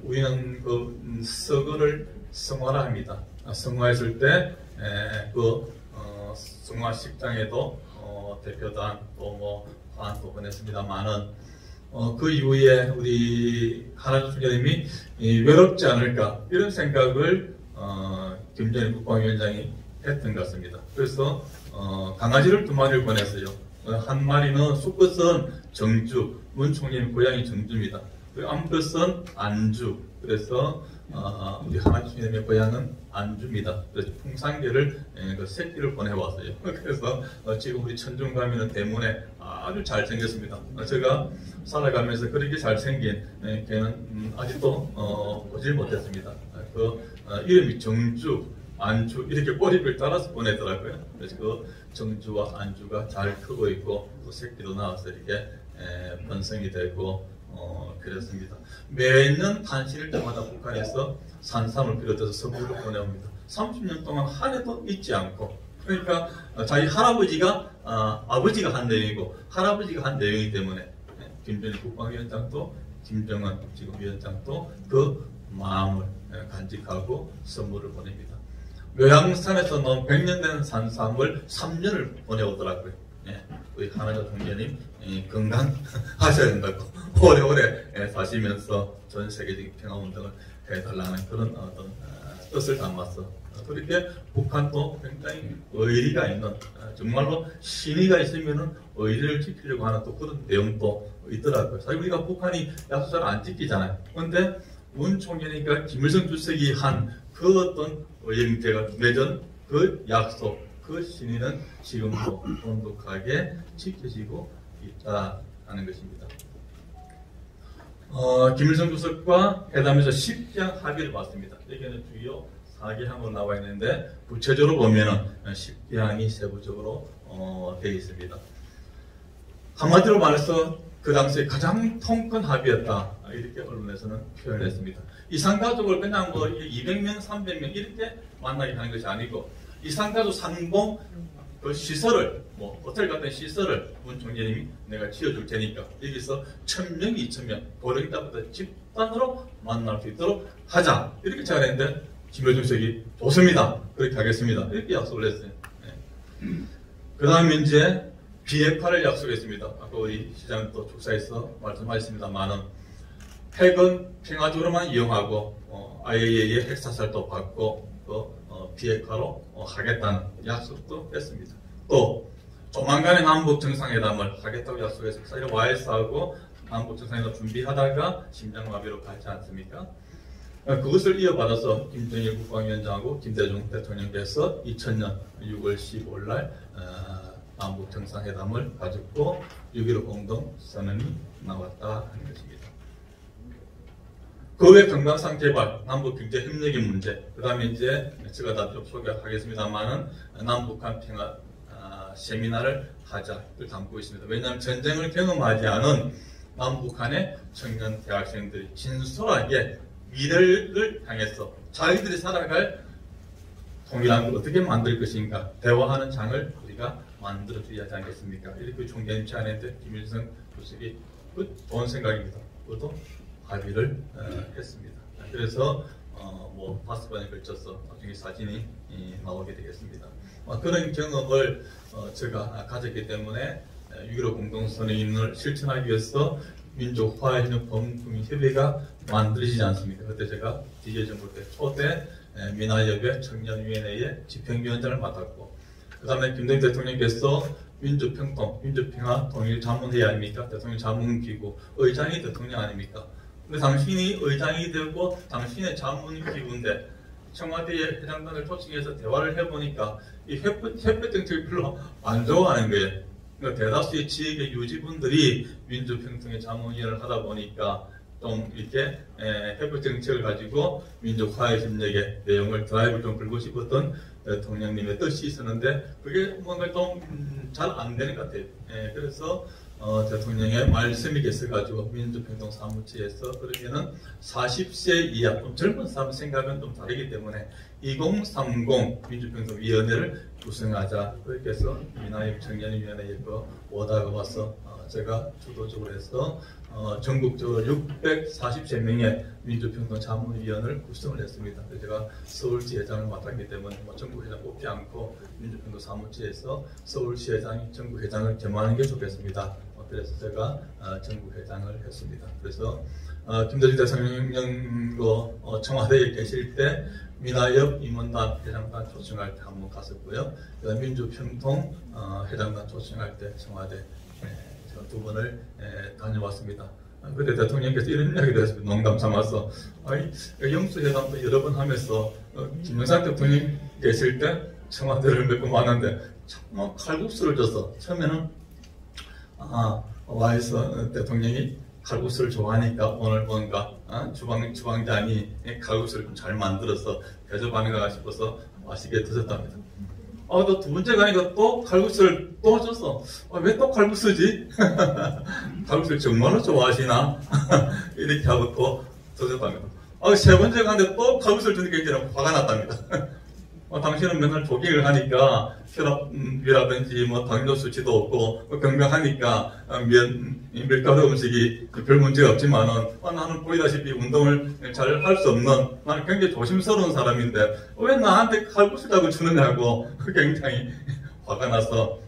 우리는 그 서거를 성화합니다. 성화했을 때 그 성화식장에도 대표단 또 화환도 보냈습니다만은 그 이후에 우리 하나주 총재님이 외롭지 않을까 이런 생각을 김정일 국방위원장이 했던 것 같습니다. 그래서 강아지를 2마리를 보냈어요. 한 마리는 수컷은 정주, 문 총재님 고향이 정주입니다. 그리고 암컷은 안주. 그래서 우리 하나주 총재님의 고향은 안주입니다. 그래서 풍산개를 그 새끼를 보내왔어요. 그래서 지금 우리 천중 가면은 대문에 아주 잘생겼습니다. 제가 살아가면서 그렇게 잘생긴 개는 아직도 보질 못했습니다. 그 이름이 정주, 안주 이렇게 꼬리를 따라서 보내더라고요. 그래서 그 정주와 안주가 잘 크고 있고 또 새끼도 나와서 이렇게 번성이 되고 그렇습니다. 매년 탄신일 때마다 북한에서 산삼을 비롯해서 선물을 보내옵니다. 30년 동안 한 해도 잊지 않고 그러니까 자기 할아버지가 아버지가 한 내용이고 할아버지가 한 내용이기 때문에 김정일 국방위원장도 김정은 지금 위원장도 그 마음을 간직하고 선물을 보냅니다. 묘향산에서 나온 100년 된 산삼을 3년을 보내오더라고요. 예, 우리 하나자 총재님 건강하셔야 된다고 오래오래 사시면서 전 세계적인 평화운동을 해달라는 그런 어떤 뜻을 담았어. 그렇게 북한도 굉장히 의리가 있는, 정말로 신의가 있으면은 의리를 지키려고 하는 또 그런 내용도 있더라고요. 사실 우리가 북한이 약속 잘 안 지키잖아요. 그런데 문 총재니까 김일성 주석이 한 그 어떤 의형제가 맺은 그 약속, 그 신의는 지금도 돈독하게 지켜지고 있다는 것입니다. 김일성 주석과 회담에서 10개항 합의를 봤습니다. 여기는 주요 4개항으로 나와 있는데 구체적으로 보면은 10개항이 세부적으로 되어 있습니다. 한마디로 말해서 그 당시에 가장 통큰 합의였다, 이렇게 언론에서는 표현했습니다. 이산가족을 그냥 뭐 200명, 300명 이렇게 만나게 하는 것이 아니고 이산가족 상봉 그 시설을, 뭐 호텔 같은 시설을 문 총재님이 내가 지어줄 테니까 여기서 1000명, 2000명 고령자부터 집단으로 만날 수 있도록 하자, 이렇게 제가 했는데 김일성 주석이 좋습니다, 그렇게 하겠습니다, 이렇게 약속을 했어요. 네. 그 다음에 이제 비핵화를 약속했습니다. 아까 우리 시장 또 축사에서 말씀하셨습니다만은 핵은 평화적으로만 이용하고 IAEA의 핵사살도 받고 또 비핵화로 하겠다는 약속도 했습니다. 또 조만간에 남북 정상회담을 하겠다고 약속했습니다. 사실 와이스하고 남북 정상회담 준비하다가 심장마비로 갔지 않습니까? 그것을 이어받아서 김정일 국방위원장하고 김대중 대통령께서 2000년 6월 15일 날 남북 정상회담을 가졌고 6.15 공동선언이 나왔다 하는 것입니다. 그 외 금강산 개발, 남북 경제 협력의 문제, 그 다음에 이제 제가 다 좀 소개하겠습니다만은 남북한 평화 세미나를 하자를 담고 있습니다. 왜냐하면 전쟁을 경험하지 않은 남북한의 청년 대학생들이 진솔하게 미래를 향해서 자기들이 살아갈 통일한국을 어떻게 만들 것인가 대화하는 장을 우리가 만들어줘야 하지 않겠습니까? 이렇게 총재님 제안했는데 김일성 주석이 좋은 생각입니다. 그것도 합의를 했습니다. 그래서 뭐 5번에 걸쳐서 나중에 사진이 나오게 되겠습니다. 그런 경험을 제가 가졌기 때문에 6.15 공동선언을 실천하기 위해서 민족화해협력 범국민협의회가 만들어지지 않습니까? 그때 제가 DJ 정부 때 초대 민화협의 청년위원회의 집행위원장을 맡았고, 그 다음에 김대중 대통령께서 민주평통, 민주평화 통일자문회의 아닙니까? 대통령 자문기구 의장이 대통령 아닙니까? 근데 당신이 의장이 되고 당신의 자문기구인데 청와대의 회장단을 초청해서 대화를 해보니까 이 햇볕 정책을 별로 안 좋아하는 거예요. 그러니까 대다수의 지역의 유지분들이 민주평통의 자문위원을 하다 보니까 좀 이렇게 햇볕 정책을 가지고 민족화의 협력의 내용을 드라이브를 좀 걸고 싶었던 대통령님의 뜻이 있었는데 그게 뭔가 좀 잘 안 되는 것 같아요. 그래서 대통령의 말씀이 있어가지고 민주평통 사무처에서 그러면은 40세 이하 좀 젊은 사람 생각은 좀 다르기 때문에 2030 민주평통위원회를 구성하자, 그렇게 해서 민화협 청년위원회에 오다가 와서 제가 주도적으로 해서 전국적으로 643명의 민주평통 자문위원을 구성을 했습니다. 제가 서울시회장을 맡았기 때문에 전국회장 뽑지 않고 민주평통 사무처에서 서울시회장이 전국회장을 겸하는 게 좋겠습니다. 그래서 제가 전국회장을 했습니다. 그래서 김대중 대통령도 청와대에 계실 때 민화협 임원단 회장단 초청할 때 한번 갔었고요. 그다음 민주평통 회장단 초청할 때 청와대 두 번을 다녀왔습니다. 그때 대통령께서 이런 이야기를 했습니다. 농담 삼아서 영수회담도 여러 번 하면서 김영삼 대통령 계실 때 청와대를 몇 번 왔는데 정말 칼국수를 줘서 처음에는 와이서 대통령이 칼국수를 좋아하니까 오늘 뭔가 주방장이 칼국수를 좀 잘 만들어서 대접하는가 싶어서 맛있게 드셨답니다. 또 두 번째 가니까 또 칼국수를 또 줬어. 왜 또 칼국수지? 칼국수를 정말로 좋아하시나? 이렇게 하고 또 드셨답니다. 세 번째 가는데 또 칼국수를 주니까 이제 화가 났답니다. 당신은 맨날 조깅을 하니까 혈압이라든지 당뇨 수치도 없고 건강하니까 밀가루 음식이 별 문제가 없지만은 나는 보이다시피 운동을 잘 할 수 없는 나는 굉장히 조심스러운 사람인데 왜 나한테 칼국수라고 주느냐고 굉장히 화가 나서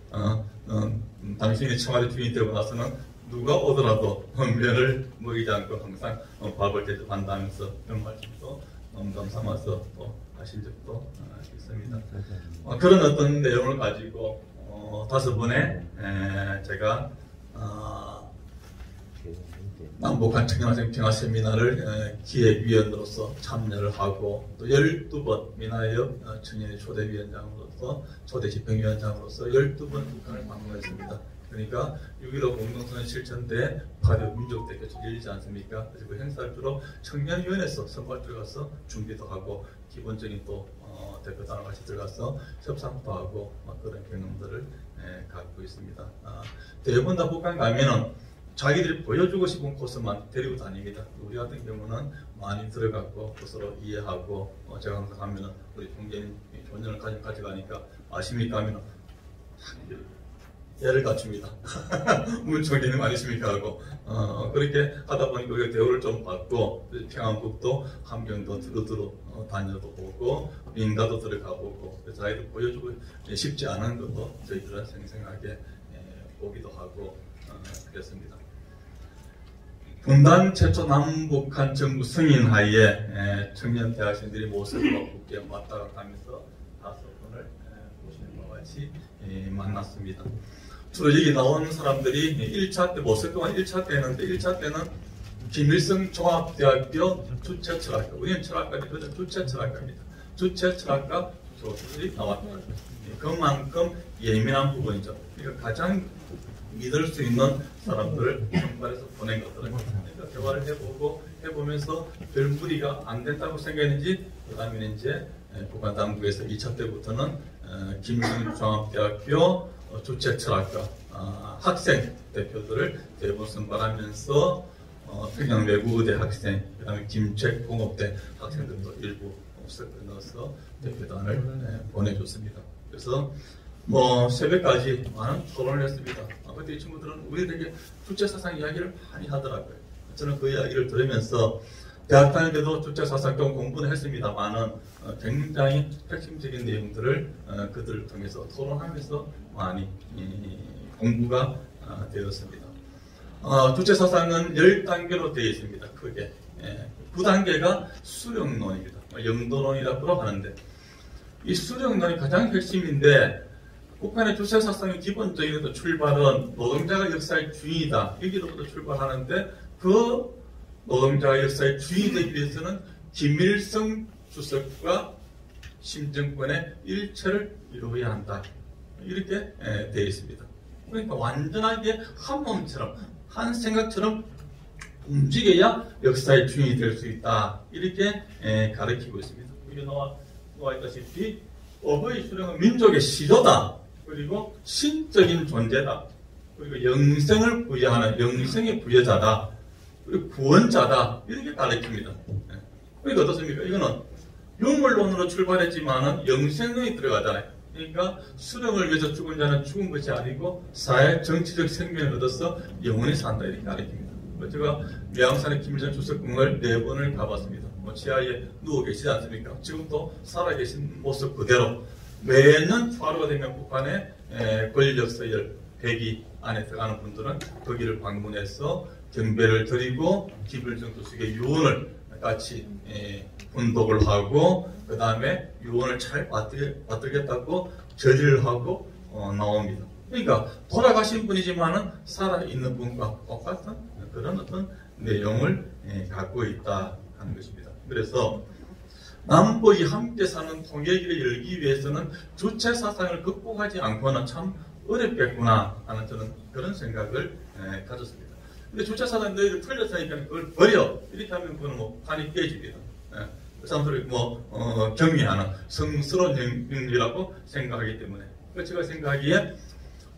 당신이 청와대 주인이 되고 나서는 누가 오더라도 면을 먹이지 않고 항상 밥을 대접한다면서 그런 말씀도 농담 삼아서 또 하신 적도 있습니다. 그런 어떤 내용을 가지고 5번에 제가 남북한 청년학생 평화 세미나를 기획위원으로서 참여를 하고 또 12번 민하협 청년의 초대위원장으로서 초대집행위원장으로서 12번 북한을 방문했습니다. 그러니까 6.15 공동선언 실천 때 8.15 민족대 교체 열리지 않습니까? 그래서 그 행사를 주로 청년위원회에서 선발 들어가서 준비도 하고 기본적인 또 대표단을 같이 들어가서 협상도 하고 그런 경험들을 갖고 있습니다. 대부분 다 북한 가면은 자기들이 보여주고 싶은 코스만 데리고 다닙니다. 우리 같은 경우는 많이 들어갔고 서로 이해하고 제가 항상 가면은 우리 형제님 존경을 가져가니까 아십니까 하면은 예를 갖춥니다. 문총리님 아니십니까 하고 그렇게 하다 보니까 우리가 대우를 좀 받고 평안북도 함경도 두루두루 다녀도 보고 인가도 들어가 보고 자기들 보여주고 쉽지 않은 것도 저희들은 생생하게 보기도 하고 그랬습니다. 분단 최초 남북한 정부 승인 하에 청년 대학생들이 모습으로 국회에 왔다가 가면서 5번을 보시는 바와 같이 만났습니다. 주로 여기 나온 사람들이 1차 때 모습동안 1차 때 했는데 1차 때는 김일성 종합대학교 주체철학과 우리는 철학과인데 그것은 주체철학과입니다. 주체철학과 교수들이 나왔다. 그만큼 예민한 부분이죠. 그러니까 가장 믿을 수 있는 사람들을 선발해서 보낸 것들은 그러니까 대화를 해보면서 별 무리가 안 됐다고 생각했는지 그 다음에 이제 북한 당국에서 2차 때부터는 김일성 종합대학교 주체철학과 학생 대표들을 대부분 선발하면서 평양 외국어대 학생, 그 다음에 김책공업대 학생들도 일부 넣어서 대표단을 보내줬습니다. 그래서 새벽까지 많은 토론을 했습니다. 그때 이 친구들은 우리에게 주체사상 이야기를 많이 하더라고요. 저는 그 이야기를 들으면서 대학 다닐 때도 주체사상 좀 공부는 했습니다만은 굉장히 핵심적인 내용들을 그들을 통해서 토론하면서 많이 공부가 되었습니다. 주체사상은 10단계로 되어 있습니다. 크게. 9단계가 수령론입니다. 영도론이라고 하는데 이 수령론이 가장 핵심인데 북한의 주체사상의 기본적인 출발은 노동자가 역사의 주인이다. 여기로부터 출발하는데 그 노동자가 역사의 주인이 되기 위해서는 김일성 주석과 심정권의 일체를 이루어야 한다. 이렇게 되어 있습니다. 그러니까 완전하게 한 몸처럼 한 생각처럼 움직여야 역사의 주인이 될 수 있다. 이렇게 가르치고 있습니다. 여기 나와 있다시피 법의 수령은 민족의 시조다. 그리고 신적인 존재다. 그리고 영생을 부여하는 영생의 부여자다. 그리고 구원자다. 이렇게 가르칩니다. 그러니까 어떻습니까? 이거는 유물론으로 출발했지만은 영생론이 들어가잖아요. 그러니까 수령을 위해서 죽은 자는 죽은 것이 아니고 사회 정치적 생명을 얻어서 영원히 산다. 이렇게 가르칩니다. 제가 미양산의 김일성 주석궁을 4번을 가봤습니다. 지하에 누워 계시지 않습니까? 지금도 살아계신 모습 그대로 매년 초하루가 되면 북한의 권력서열 100위 안에 들어가는 분들은 거기를 방문해서 경배를 드리고 김일성 주석의 유언을 같이 분독을 하고 그 다음에 유언을 잘 받들겠다고 절을 하고 나옵니다. 그러니까 돌아가신 분이지만은 살아있는 분과 똑같은 그런 어떤 내용을 갖고 있다 하는 것입니다. 그래서 남북이 함께 사는 통일기를 열기 위해서는 주체사상을 극복하지 않고는 참 어렵겠구나 하는 저는 그런 생각을 가졌습니다. 근데 주체사상 너희들 틀렸으니까 그걸 버려. 이렇게 하면 그건 판이 깨집니다. 그 사람들이 경미하는 성스러운 영역이라고 생각하기 때문에. 제가 생각하기에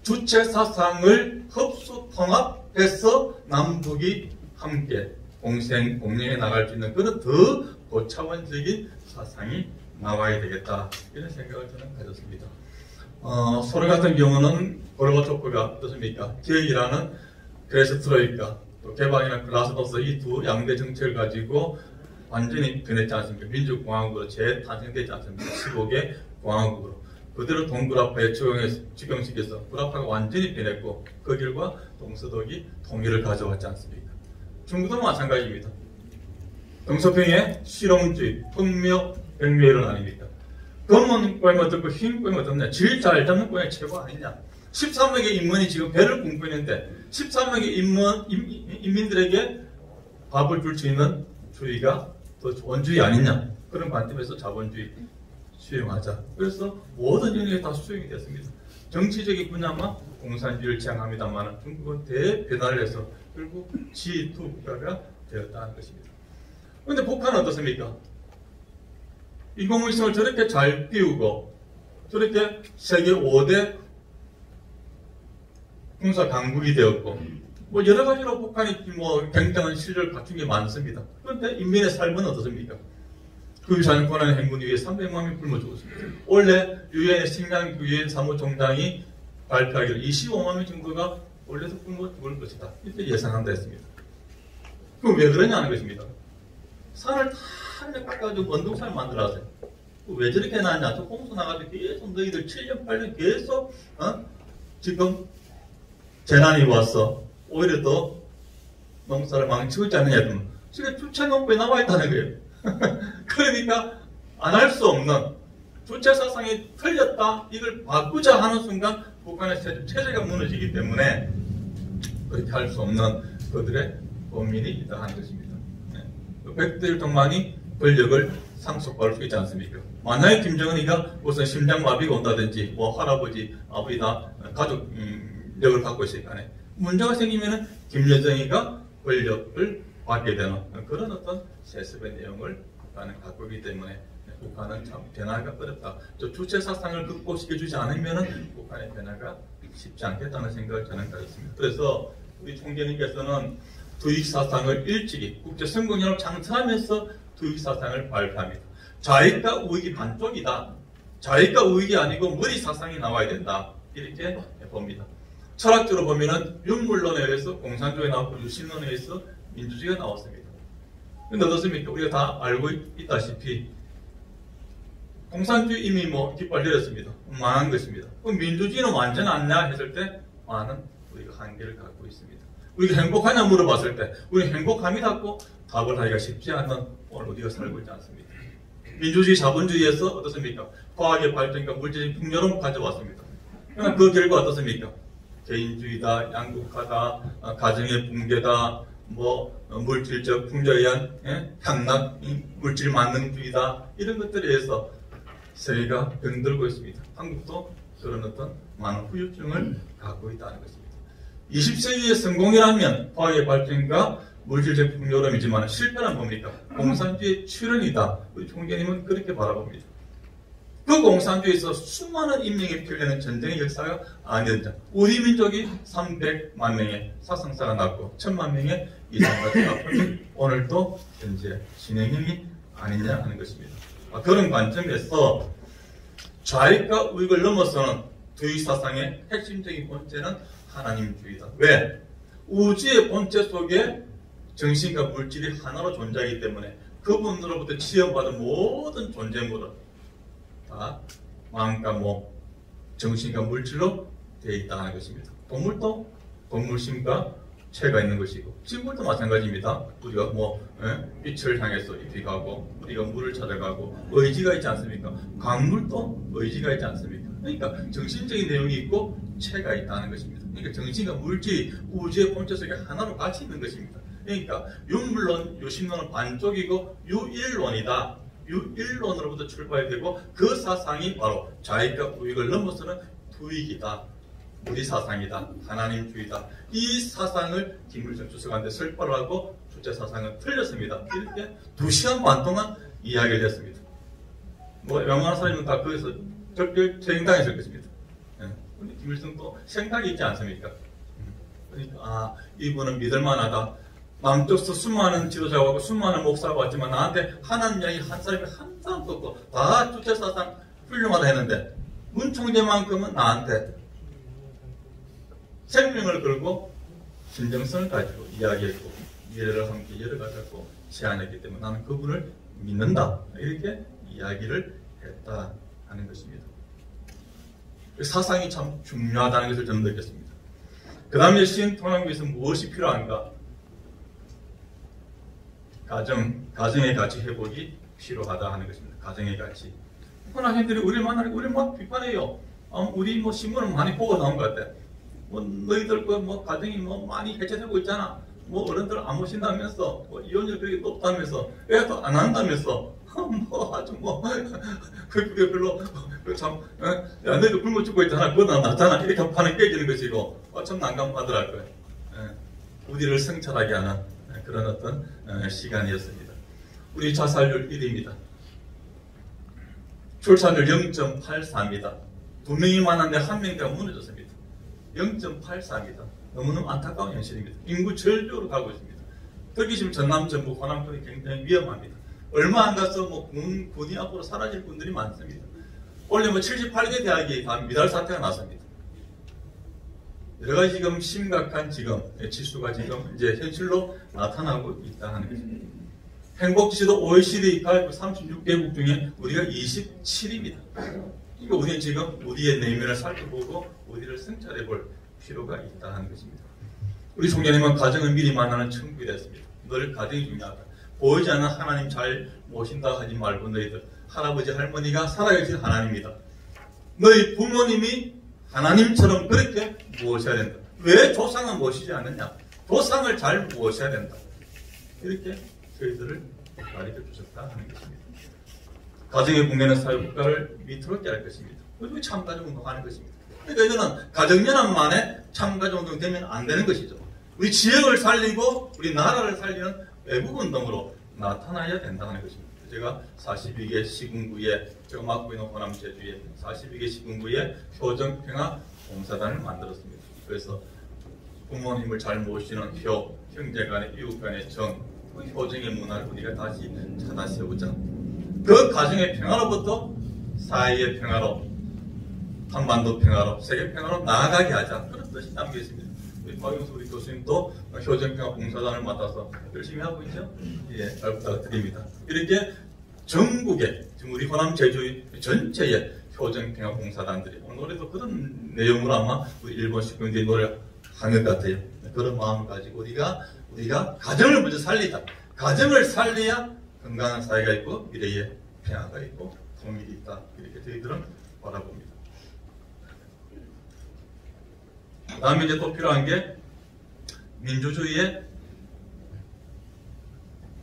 주체사상을 흡수 통합해서 남북이 함께 공생해 나갈 수 있는 그런 더 고차원적인 사상이 나와야 되겠다 이런 생각을 저는 가졌습니다. 소련 같은 경우는 고르바초프가 어떻습니까? 계획이라는 그레스트로이카 또 개방이나 글라스노스 이 두 양대 정책을 가지고 완전히 변했지 않습니까? 민주공화국으로 재탄생되지 않습니까? 15개 공화국으로 그대로 동구라파에 적용시켜서 구라파가 완전히 변했고 그 결과 동서독이 통일을 가져왔지 않습니까? 중국도 마찬가지입니다. 동서평의 실용주의, 풍묘, 백묘론 아닙니까? 검은 꼴만 듣고 흰 꼴만 듣냐? 질 잘 잡는 꼴이 최고 아니냐? 13명의 인민이 지금 배를 굶고 있는데 13명의 인민들에게 밥을 줄 수 있는 주의가 더 원주의 아니냐? 그런 관점에서 자본주의 수용하자. 그래서 모든 영역이 다 수용이 됐습니다. 정치적인 분야만 공산주의를 지향합니다만 중국은 대변화를 해서 결국 G2 국가가 되었다는 것입니다. 그런데 북한은 어떻습니까? 인공위성을 저렇게 잘 띄우고 저렇게 세계 5대 군사 강국이 되었고 뭐 여러 가지로 북한이 뭐 굉장한 실력을 갖춘 게 많습니다. 그런데 인민의 삶은 어떻습니까? 그 자연권한 행군 위에 300만 명 굶어 죽었습니다. 원래 유엔의 식량 유엔 사무총장이 발표하기로 25만 명 정도가 원래도 굶어 죽을 것이다. 이렇게 예상한다 했습니다. 그럼 왜 그러냐는 것입니다. 산을 다 깎아가지고 원동산을 만들어놨어요. 왜 저렇게 해놨냐? 저 홍수 나가지고 계속 너희들 7년, 8년 계속 지금 재난이 왔어. 오히려 더 농사를 망치고 있지 않느냐. 지금 주체농부에 나와 있다는 거예요. 그러니까 안 할 수 없는 주체 사상이 틀렸다. 이걸 바꾸자 하는 순간 북한의 체제가 무너지기 때문에 그렇게 할 수 없는 그들의 범인이 있다 하는 것입니다. 백들 동만이 권력을 상속받을 수 있지 않습니까? 만약에 김정은이가 무슨 심장마비가 온다든지 뭐 할아버지, 아버지 다 가족력을 갖고 있을 간에 문제가 생기면은 김여정이가 권력을 받게 되는 그런 어떤 세습의 내용을 북한은 갖고 있기 때문에 북한은 참 변화가 어렵다. 저 주체 사상을 극복시켜주지 않으면은 북한의 변화가 쉽지 않겠다는 생각을 저는 가졌습니다. 그래서 우리 총재님께서는 두익 사상을 일찍이 국제선거연합 창설하면서 두익 사상을 발표합니다. 자익과 우익이 반쪽이다. 자익과 우익이 아니고 머리 사상이 나와야 된다. 이렇게 봅니다. 철학적으로 보면은 윤물론에 의해서 공산주의가 나왔고 유신론에 의해서 민주주의가 나왔습니다. 근데 어떻습니까? 우리가 다 알고 있다시피 공산주의 이미 뭐 깃발 내렸습니다. 망한 것입니다. 그럼 민주주의는 완전 않냐 했을 때 많은 우리가 한계를 갖고 있습니다. 우리가 행복하냐 물어봤을 때 우리 행복합니다고 답을 하기가 쉽지 않은 오늘 우리가 살고 있지 않습니다. 민주주의 자본주의에서 어떻습니까? 과학의 발전과 물질적인 풍요로움을 가져왔습니다. 그러나 그 결과 어떻습니까? 개인주의다, 양극화다, 가정의 붕괴다, 뭐 물질적 풍조에 의한 향락, 물질 만능주의다 이런 것들에 의해서 세계가 병들고 있습니다. 한국도 그런 어떤 많은 후유증을 갖고 있다는 것입니다. 20세기의 성공이라면 과학의 발전과 물질적 풍요로움이지만 실패는 뭡니까? 공산주의의 출현이다. 우리 총재님은 그렇게 바라봅니다. 그 공산주의에서 수많은 인명이 필요하는 전쟁의 역사가 아니었다. 우리 민족이 300만 명의 사상자가 났고 1000만 명의 이상자가 났고 오늘도 현재 진행형이 아니냐 하는 것입니다. 그런 관점에서 좌익과 우익을 넘어서는 두익 사상의 핵심적인 본체는 하나님주의다. 왜? 우주의 본체 속에 정신과 물질이 하나로 존재하기 때문에 그분으로부터 지원받은 모든 존재물은 다 마음과 몸, 정신과 물질로 되어 있다는 것입니다. 동물도 동물심과 체가 있는 것이고 식물도 마찬가지입니다. 우리가 빛을 향해서 잎이 가고 우리가 물을 찾아가고 의지가 있지 않습니까? 광물도 의지가 있지 않습니까? 그러니까 정신적인 내용이 있고 체가 있다는 것입니다. 그러니까 정신과 물질이 우주의 본체 속에 하나로 같이 있는 것입니다. 그러니까 윤물론, 유신론은 반쪽이고 유일론이다. 유일론으로부터 출발이 되고 그 사상이 바로 좌익과 우익을 넘어서는 두익이다. 우리 사상이다. 하나님주의다. 이 사상을 김일성 주석한테 설파를 하고 주체 사상은 틀렸습니다. 이렇게 2시간 반 동안 이야기를 했습니다. 뭐 웬만한 사람은 다 거기서 적절 재행당했을 것입니다. 근데 김일성도 생각이 있지 않습니까? 그러니까 이분은 믿을만하다. 남쪽에서 수많은 지도자가 왔고 수많은 목사가 왔지만 나한테 하나님 이야기 한 사람이 한 사람도 없고 다 주체사상 훌륭하다 했는데 문 총재만큼은 나한테 생명을 걸고 진정성을 가지고 이야기했고 미래를 함께 열어가지고 제안했기 때문에 나는 그분을 믿는다 이렇게 이야기를 했다 하는 것입니다. 사상이 참 중요하다는 것을 저는 느꼈습니다. 그 다음에 신통합을 위해서 무엇이 필요한가? 가정의 가치 회복이 필요하다 하는 것입니다. 가정의 가치. 하나님들이 우리를 만나니까 우리를 막 비판해요. 우리 뭐 신문을 많이 보고 나온 것 같아. 뭐 너희들 뭐 가정이 뭐 많이 해체되고 있잖아. 뭐 어른들 안 모신다면서, 뭐 이혼율 그렇게 높다면서, 애도 안 한다면서, 뭐 아주 뭐 그게 별로 참, 야 너희들 굶어 죽고 있잖아. 그거 낫잖아. 이렇게 판에 깨지는 것이고, 참 난감하더라고요. 우리를 성찰하게 하는 그런 어떤 시간이었습니다. 우리 자살률 1위입니다. 출산율 0.84입니다. 2명이 많았는데 1명대가 무너졌습니다. 0.84입니다. 너무너무 안타까운 현실입니다. 인구 절벽으로 가고 있습니다. 특히 지금 전남, 전북, 호남권이 굉장히 위험합니다. 얼마 안 가서 뭐 군이 앞으로 사라질 분들이 많습니다. 원래 뭐 78개 대학이 다 미달 사태가 났습니다. 여러 가지 지금 심각한 지금 지수가 지금 이제 현실로 나타나고 있다 하는 것입니다. 행복지수도 OECD 가입 36개국 중에 우리가 27입니다. 그러니까 우리는 지금 우리의 내면을 살펴보고 우리를 성찰해 볼 필요가 있다 하는 것입니다. 우리 총장님은 가정을 미리 만나는 천국이 됐습니다. 늘 가정이 중요하다. 보이지 않는 하나님 잘 모신다 하지 말고 너희들 할아버지 할머니가 살아계신 하나님이다. 너희 부모님이 하나님처럼 그렇게 모셔야 된다. 왜 조상은 모시지 않느냐? 조상을 잘 모셔야 된다. 이렇게 저희들을 가르쳐 주셨다 하는 것입니다. 가정의 붕괴는 사회국가를 위태롭게 할 것입니다. 그리고 참가정운동하는 것입니다. 그러니까 이거는 가정연합만에 참가정운동이 되면 안 되는 것이죠. 우리 지역을 살리고 우리 나라를 살리는 외국운동으로 나타나야 된다는 것입니다. 제가 42개 시군구에 제가 맡고 있는 호남 제주에 42개 시군구에 효정평화봉사단을 만들었습니다. 그래서 부모님을 잘 모시는 형제간의 이웃간의 정, 효정의 문화를 우리가 다시 찾아 세우자. 그 가정의 평화로부터 사회의 평화로, 한반도 평화로, 세계 평화로 나아가게 하자. 그런 뜻이 담겨 있습니다. 우리 박영수 우리 교수님도 효정평화봉사단을 맡아서 열심히 하고 있죠. 예, 잘 부탁드립니다. 이렇게 전국에 지금 우리 호남 제주 전체에 효정평화봉사단들이 오늘에도 그런 내용으로 아마 우리 일본 식구들이 노래한 것 같아요. 그런 마음을 가지고 우리가 가정을 먼저 살리자. 가정을 살려야 건강한 사회가 있고 미래에 평화가 있고 통일이 있다. 이렇게 저희들은 바라봅니다. 그 다음에 이제 또 필요한 게 민주주의의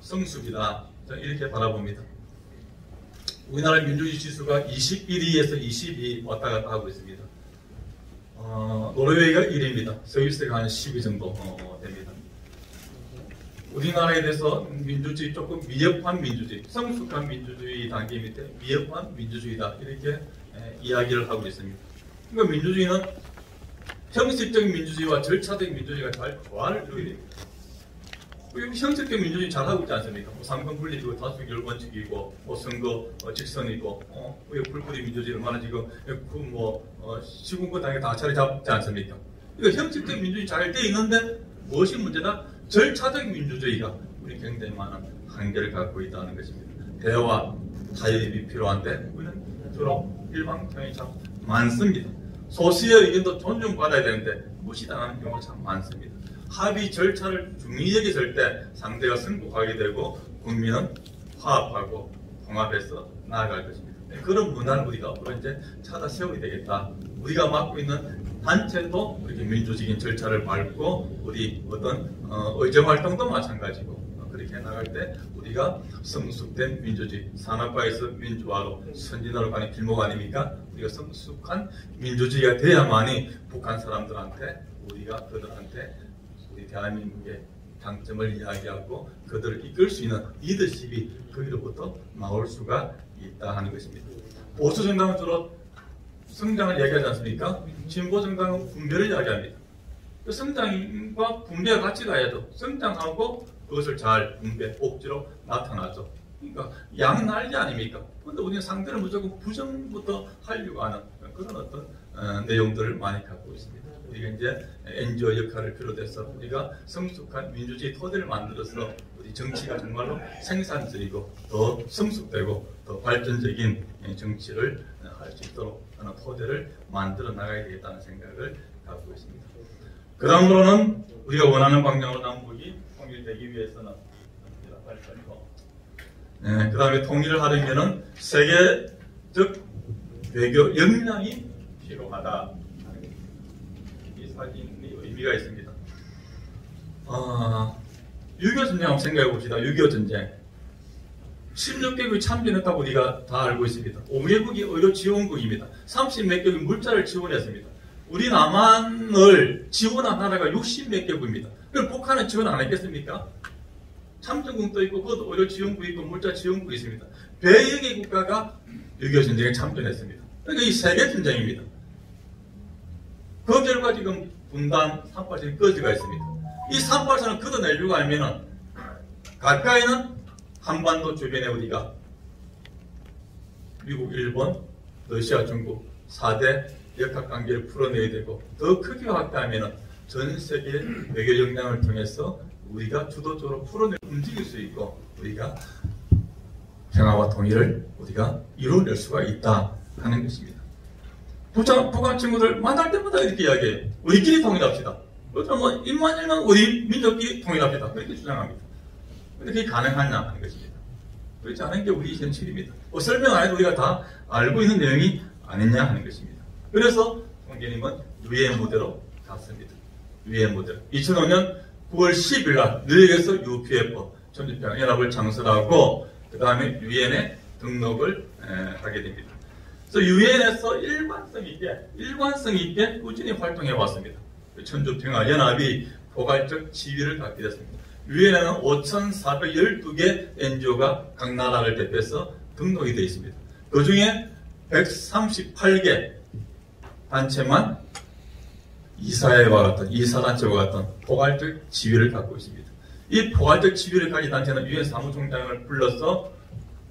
성숙이다. 이렇게 바라봅니다. 우리나라 민주주의 지수가 21위에서 22위 왔다 갔다 하고 있습니다. 노르웨이가 1위입니다. 스위스가 한 10위 정도 됩니다. 우리나라에 대해서 민주주의 조금 미흡한 민주주의, 성숙한 민주주의 단계 밑에 미흡한 민주주의다. 이렇게 이야기를 하고 있습니다. 그러니까 민주주의는 형식적 민주주의와 절차적 민주주의가 잘 조화를 이루어야 됩니다. 형식적 민주주의 잘하고 있지 않습니까? 뭐 상권 분립이고 다수결 원칙이고 뭐 선거 직선이고 불풀이 민주주의 얼마나 지금 시군구 당에 다 자리 잡지 않습니까? 그러니까 형식적 민주주의 잘 돼 있는데 무엇이 문제다? 절차적 민주주의가 우리 굉장히 많은 한계를 갖고 있다는 것입니다. 대화, 타협이 필요한데 우리는 주로 일방통행이 참 많습니다. 소수의 의견도 존중받아야 되는데 무시당하는 경우가 참 많습니다. 합의 절차를 중요히 여겼을 때 상대가 승복하게 되고 국민은 화합하고 통합해서 나아갈 것입니다. 그런 문화를 우리가 앞으로 이제 찾아 세워야 되겠다. 우리가 맡고 있는 단체도 이렇게 민주적인 절차를 밟고 우리 어떤 의정 활동도 마찬가지고 그렇게 나갈 때 우리가 성숙된 민주주의, 산업화에서 민주화로 선진화로 가는 길목 아닙니까? 우리가 성숙한 민주주의가 돼야만이 북한 사람들한테 우리가 그들한테 우리 대한민국의 장점을 이야기하고 그들을 이끌 수 있는 리더십이 거기로부터 나올 수가 있다 하는 것입니다. 보수 정당은 주로 성장을 이야기하지 않습니까? 진보 정당은 분별을 이야기합니다. 그 성장과 분배가 같이 가야죠. 성장하고 그것을 잘 분배, 억지로 나타나죠. 그러니까 양날개 아닙니까? 근데 우리는 상대를 무조건 부정부터 하려고 하는 그런 어떤 내용들을 많이 갖고 있습니다. 우리가 이제 NGO 역할을 비롯해서 우리가 성숙한 민주주의 토대를 만들어서 우리 정치가 정말로 생산적이고 더 성숙되고 더 발전적인 정치를 할 수 있도록 하는 토대를 만들어 나가야 되겠다는 생각을 갖고 있습니다. 그 다음으로는 우리가 원하는 방향으로 남북이 통일되기 위해서는 그 다음에 통일을 하려면 세계적 외교 역량이 필요하다. 이 사진이 의미가 있습니다. 6.25 전쟁 한번 생각해 봅시다. 6.25 전쟁. 16개국이 참전했다고 우리가 다 알고 있습니다. 5개국이 의료 지원국입니다. 30몇 개국이 물자를 지원했습니다. 우리 남한을 지원한 나라가 60몇 개국입니다. 그럼 북한은 지원 안 했겠습니까? 참전국도 있고, 그것도 의료 지원국 있고, 물자 지원국 있습니다. 100여 개 국가가 6.25 전쟁에 참전했습니다. 그러니까 이 세계 전쟁입니다. 그 결과 지금 분단 3.8선이 꺼져가 있습니다. 이 3.8선을 걷어내려고 하면은, 가까이는 한반도 주변에 우리가 미국, 일본, 러시아, 중국 4대 역학관계를 풀어내야 되고, 더 크게 확대하면은 전 세계 외교 역량을 통해서 우리가 주도적으로 움직일 수 있고, 우리가 평화와 통일을 우리가 이루어낼 수가 있다 하는 것입니다. 북한 친구들 만날 때마다 이렇게 이야기해요. 우리끼리 통일합시다. 그렇죠. 뭐 입만일만 우리 민족끼리 통일합시다. 그렇게 주장합니다. 근데 그게 가능하냐 하는 것입니다. 그렇지 않은 게 우리 현실입니다. 뭐 설명 안 해도 우리가 다 알고 있는 내용이 아니냐 하는 것입니다. 그래서 총재님은 유엔 무대로 갔습니다. 유엔 무대로. 2005년 9월 10일 날 뉴욕에서 UPF 천주평양연합을 창설하고 그 다음에 유엔에 등록을 하게 됩니다. 그래서 유엔에서 일관성 있게 꾸준히 활동해 왔습니다. 천주평양연합이 포괄적 지위를 갖게 됐습니다. 유엔에는 5,412개 NGO가 각 나라를 대표해서 등록이 되어 있습니다. 그 중에 138개 단체만 이사단체와 같은 포괄적 지위를 갖고 있습니다. 이 포괄적 지위를 가진 단체는 유엔 사무총장을 불러서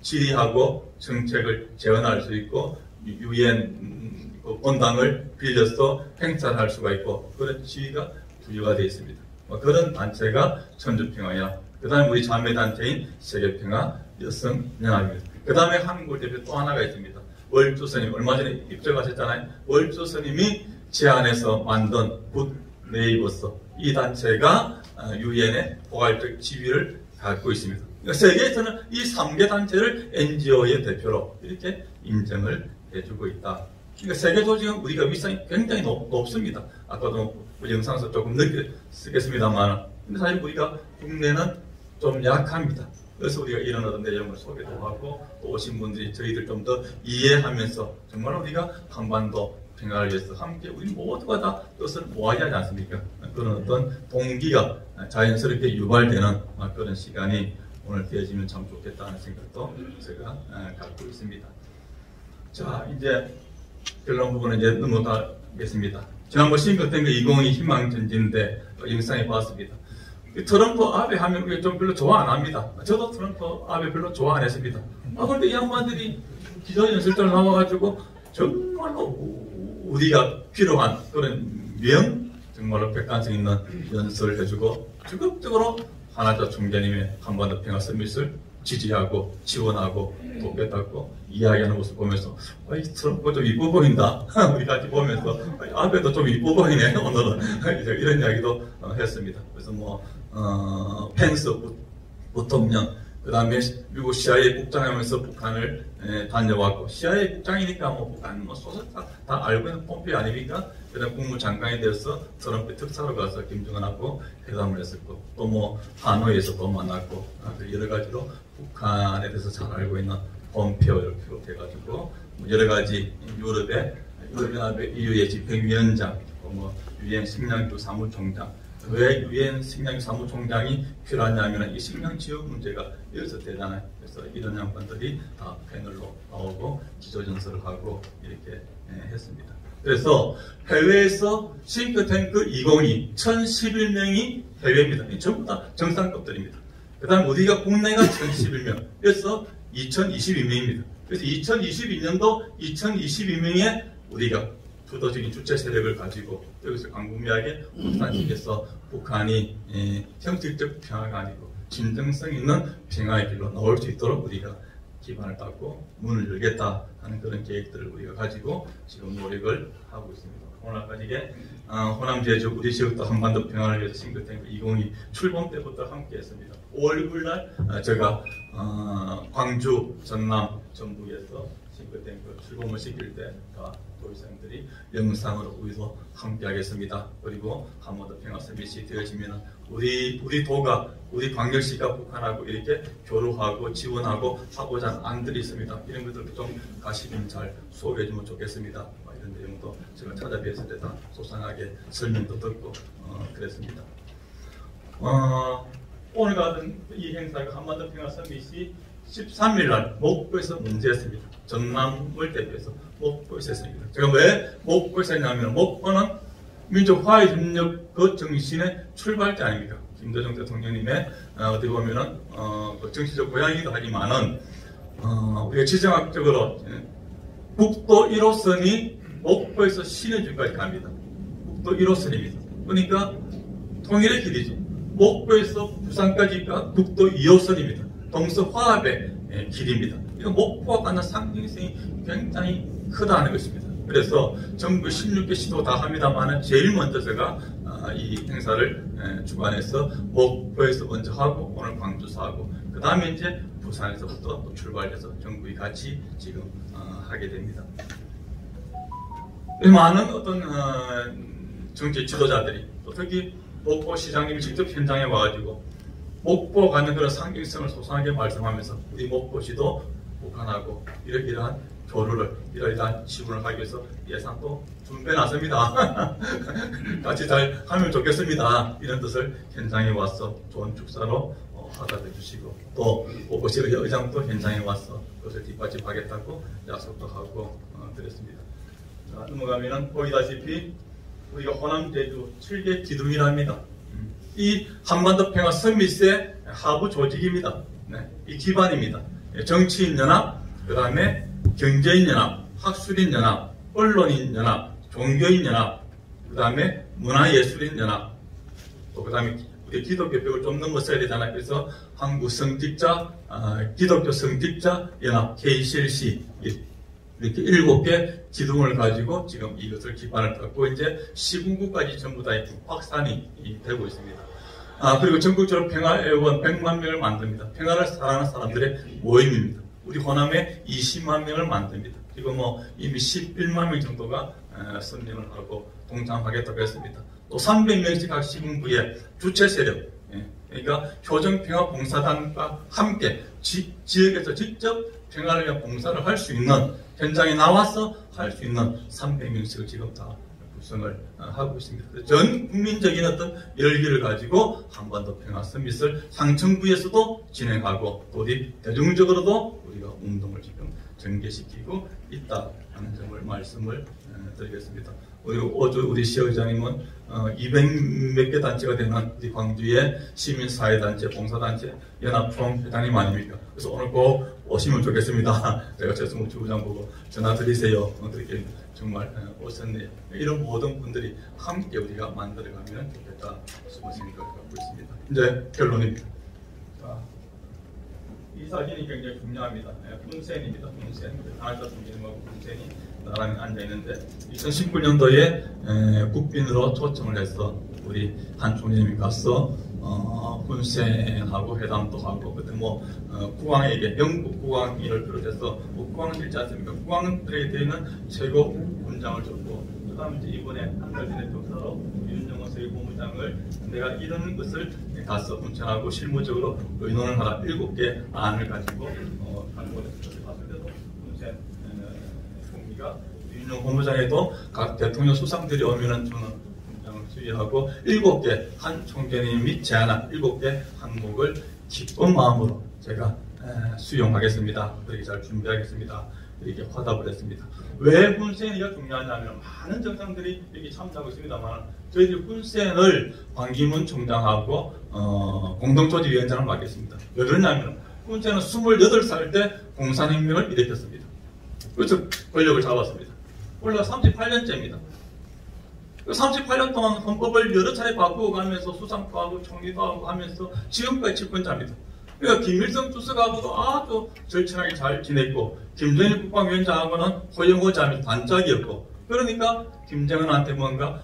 질의하고 정책을 제언할 수 있고 유엔 본당을 빌려서 행사할 수가 있고 그런 지위가 부여가 되어 있습니다. 그런 단체가 천주평화연합, 그 다음에 우리 자매단체인 세계평화 여성연합입니다. 그 다음에 한국 대표 또 하나가 있습니다. 월조스님, 얼마 전에 입적하셨잖아요. 월조스님이 제안해서 만든 굿네이버스, 이 단체가 유엔의 포괄적 지위를 갖고 있습니다. 그러니까 세계에서는 이 3개 단체를 NGO의 대표로 이렇게 인정을 해주고 있다. 그러니까 세계 조직은 우리가 위상이 굉장히 높습니다. 아까도 영상에서 조금 늦게 쓰겠습니다만, 근데 사실 우리가 국내는 좀 약합니다. 그래서 우리가 이런 어떤 내용을 소개도 하고 또 오신 분들이 저희들 좀 더 이해하면서 정말 우리가 한반도 평화를 위해서 함께 우리 모두가 다 뜻을 모아야 하지 않습니까? 그런 어떤 동기가 자연스럽게 유발되는 그런 시간이 오늘 되어지면 참 좋겠다는 생각도 제가 갖고 있습니다. 자, 이제 결론 부분은 이제 넘어가겠습니다. 지난번 시행됐던 게 2022 희망전진대 영상에 봤습니다. 트럼프 아베 하면 우리가 좀 별로 좋아 안 합니다. 저도 트럼프 아베 별로 좋아 안 했습니다. 그런데 이 양반들이 기자연설장 나와가지고 정말로 우리가 필요한 그런 정말로 객관성 있는 연설을 해주고 적극적으로 한화자 총재님의 한반도 평화 서밋을 지지하고 지원하고 돕겠다고 이야기하는 모습 보면서 트럼프가 좀 이뻐 보인다. 우리 같이 보면서 아베도 좀 이뻐 보이네 오늘은 이런 이야기도 했습니다. 그래서 펜스 부통령, 그 다음에 미국 CIA 국장하면서 북한을 다녀왔고, CIA 국장이니까 북한 소설 다 알고 있는 폼페이 아닙니까? 그다음 국무장관이 되어서 트럼프 특사로 가서 김정은하고 회담을 했었고, 또 하노이에서 또 만났고, 여러 가지로 북한에 대해서 잘 알고 있는 폼페이오를 비롯해가지고 여러 가지 유럽연합의 EU의 집행위원장, 유엔 식량주 사무총장, 왜 유엔 식량 사무총장이 필요하냐면 이 식량 지원 문제가 여기서 되잖아요. 그래서 이런 양반들이 다 패널로 나오고 기조전설을 하고 이렇게 했습니다. 그래서 해외에서 싱크탱크 2022 1011명이 해외입니다. 전부 다 정상급들입니다. 그 다음 우리가 국내가 1011명, 그래서 2022명입니다. 그래서 2022년도 2022명에 우리가 주도적인 주체 세력을 가지고 여기서 광범위하게 북한식에서 북한이 형식적 평화가 아니고 진정성 있는 평화의 길로 나올 수 있도록 우리가 기반을 닦고 문을 열겠다 하는 그런 계획들을 우리가 가지고 지금 노력을 하고 있습니다. 오늘까지 호남 지역, 우리 지역도 한반도 평화를 위해서 싱크탱크 2022 출범 때부터 함께 했습니다. 5월 6일 날 제가 광주, 전남, 전북에서 싱크탱크 출범을 시킬 때 도의사님들이 영상으로 우리도 함께 하겠습니다. 그리고 한반도 평화 서밋이 되어지면 우리 도가, 우리 광역시가 북한하고 이렇게 교류하고 지원하고 하고자 하는 안들이 있습니다. 이런 것들 좀 가시면 잘 소개해 주면 좋겠습니다. 이런 내용도 제가 찾아뵈었을 때 다 소상하게 설명도 듣고 그랬습니다. 오늘 같은 이 행사가 한반도 평화 서밋이 13일 날 목포에서 문제였습니다. 전남을 대표해서 목포에서 했습니다. 제가 왜 목포에서 했냐면 목포는 민족 화해 협력 그 정신의 출발자 아닙니까? 김대중 대통령님의 어떻게 보면은 그 정치적 고향이기도 하지만은 우리가 지정학적으로 국도 1호선이 목포에서 신해주까지 갑니다. 국도 1호선입니다. 그러니까 통일의 길이죠. 목포에서 부산까지가 국도 2호선입니다. 동서화합의 길입니다. 이건 목포와 갖는 상징성이 굉장히 크다는 것입니다. 그래서 전국 16개 시도 다 합니다만 제일 먼저 제가 이 행사를 주관해서 목포에서 먼저 하고 오늘 광주에서 하고 그 다음에 이제 부산에서부터 또 출발해서 전국이 같이 지금 하게 됩니다. 많은 어떤 정치 지도자들이 또 특히 목포 시장님이 직접 현장에 와가지고 목포 가는 그런 상징성을 소상하게 말씀하면서 우리 목포시도 북한하고 이러이러한 교류를 이러이러한 지원을 하기 위해서 예산도 준비해놨습니다. 같이 잘 하면 좋겠습니다. 이런 뜻을 현장에 와서 좋은 축사로 하답해 주시고 또 목포시 의장도 현장에 와서 그것을 뒷받침하겠다고 약속도 하고 그랬습니다. 자, 넘어가면은 보이다시피 우리가 호남 제주 7개 기둥이랍니다. 이 한반도 평화 서밋의 하부 조직입니다. 네, 이 기반입니다. 정치인 연합, 그 다음에 경제인 연합, 학술인 연합, 언론인 연합, 종교인 연합, 그 다음에 문화예술인 연합, 또 그 다음에 우리 기독교 벽을 좀 넘어서야 되잖아요. 그래서 한국 성직자, 기독교 성직자 연합, KCLC 이렇게 7개 기둥을 가지고 지금 이것을 기반을 닦고 이제 시군구까지 전부 다 확산이 되고 있습니다. 그리고 전국적으로 평화회원 100만 명을 만듭니다. 평화를 사랑하는 사람들의 모임입니다. 우리 호남에 20만 명을 만듭니다. 그리고 뭐 이미 11만 명 정도가 선정을 하고 동참하겠다고 했습니다. 또 300명씩 각 시군구의 주체 세력, 그러니까 효정평화봉사단과 함께 지역에서 직접 평화를 위한 봉사를 할 수 있는 현장에 나와서 할 수 있는 300명씩을 지금 다 구성을 하고 있습니다. 전 국민적인 어떤 열기를 가지고 한반도 평화 서밋을 상층부에서도 진행하고 또 우리 대중적으로도 우리가 운동을 지금 전개시키고 있다 하는 점을 말씀을 드리겠습니다. 그리고 우리 시의장님은 200몇 개 단체가 되는 우리 광주의 시민사회단체, 봉사단체, 연합총 회장님 아닙니까? 그래서 오늘 꼭 오시면 좋겠습니다. 제가 최승욱 주부장 보고 전화 드리세요. 그렇게 정말 오셨네요. 이런 모든 분들이 함께 우리가 만들어가면 좋겠다 싶은 생각을 갖고 있습니다. 이제 결론입니다. 자, 이 사진이 굉장히 중요합니다. 훈센입니다. 훈센. 하나자 중진하고 훈센이 나란히 앉아있는데 2019년도에 국빈으로 초청을 해서 우리 한 총리님이 가서 훈센하고 회담도 하고 그때 국왕에게 영국 국왕이를 비롯해서 국왕을 있지 않습니까? 국왕들에 대한 최고 훈장을 줬고 그 다음에 이번에 한 달 전에 평사로 윤정호 세계고문장을 내가 이런 것을 가서 훈청하고 실무적으로 의논을 하라 7개 안을 가지고 한국에서 봤을 때도 훈센 총리가 윤정호 고문장에도 각 대통령 수상들이 오면은 주는 훈장을 수여하고 7개 한 총재님이 제안한 7개 항목을 기쁜 마음으로 제가 수용하겠습니다. 그렇게 잘 준비하겠습니다. 이렇게 화답을 했습니다. 왜 훈센이가 중요하냐면 많은 정상들이 여기 참여하고 있습니다만 저희들이 훈센을 반기문 총장하고 공동조직위원장을 맡겼습니다. 왜 그러냐면 훈센은 28살 때 공산혁명을 일으켰습니다. 그래서 권력을 잡았습니다. 원래가 38년째입니다. 38년 동안 헌법을 여러 차례 바꾸고 가면서 수상도 하고 총리도 하고 하면서 지금까지 집권자입니다. 그러니까 김일성 주석하고도 아주 절친하게 잘 지냈고 김정일 국방위원장하고는 호영호자면 단짝이었고 그러니까 김정은한테 뭔가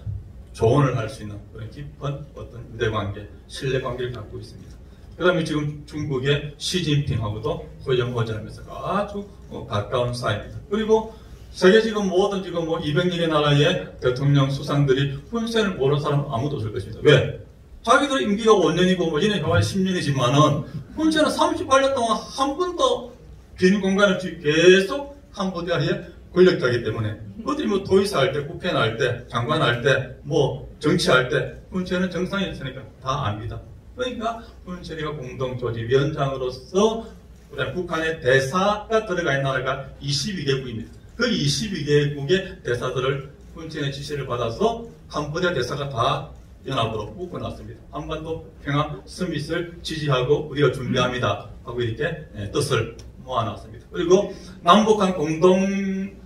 조언을 할 수 있는 그런 깊은 어떤 유대관계, 신뢰관계를 갖고 있습니다. 그 다음에 지금 중국의 시진핑하고도 호영호자면서 아주 가까운 사이입니다. 그리고 세계 지금 모든 지금 200여개 나라의 대통령 수상들이 훈센을 모르는 사람은 아무도 없을 것입니다. 왜? 자기들 임기가 5년이고 얘네 효과가 10년이지만은 훈센은 38년 동안 한 번도 빈 공간 없이 계속 캄보디아에 권력자이기 때문에 그들이 도의사 때, 국회 날 때, 장관 할 때, 정치할 때 훈센은 정상에 있으니까 다 압니다. 그러니까 훈센이가 공동조직위원장으로서 북한의 대사가 들어가 있는 나라가 22개국입니다. 그 22개국의 대사들을 훈센의 지시를 받아서 캄보디아 대사가 다 연합으로 묶어놨습니다. 한반도 평화 서밋을 지지하고 우리가 준비합니다 하고 이렇게 뜻을 모아놨습니다. 그리고 남북한 공동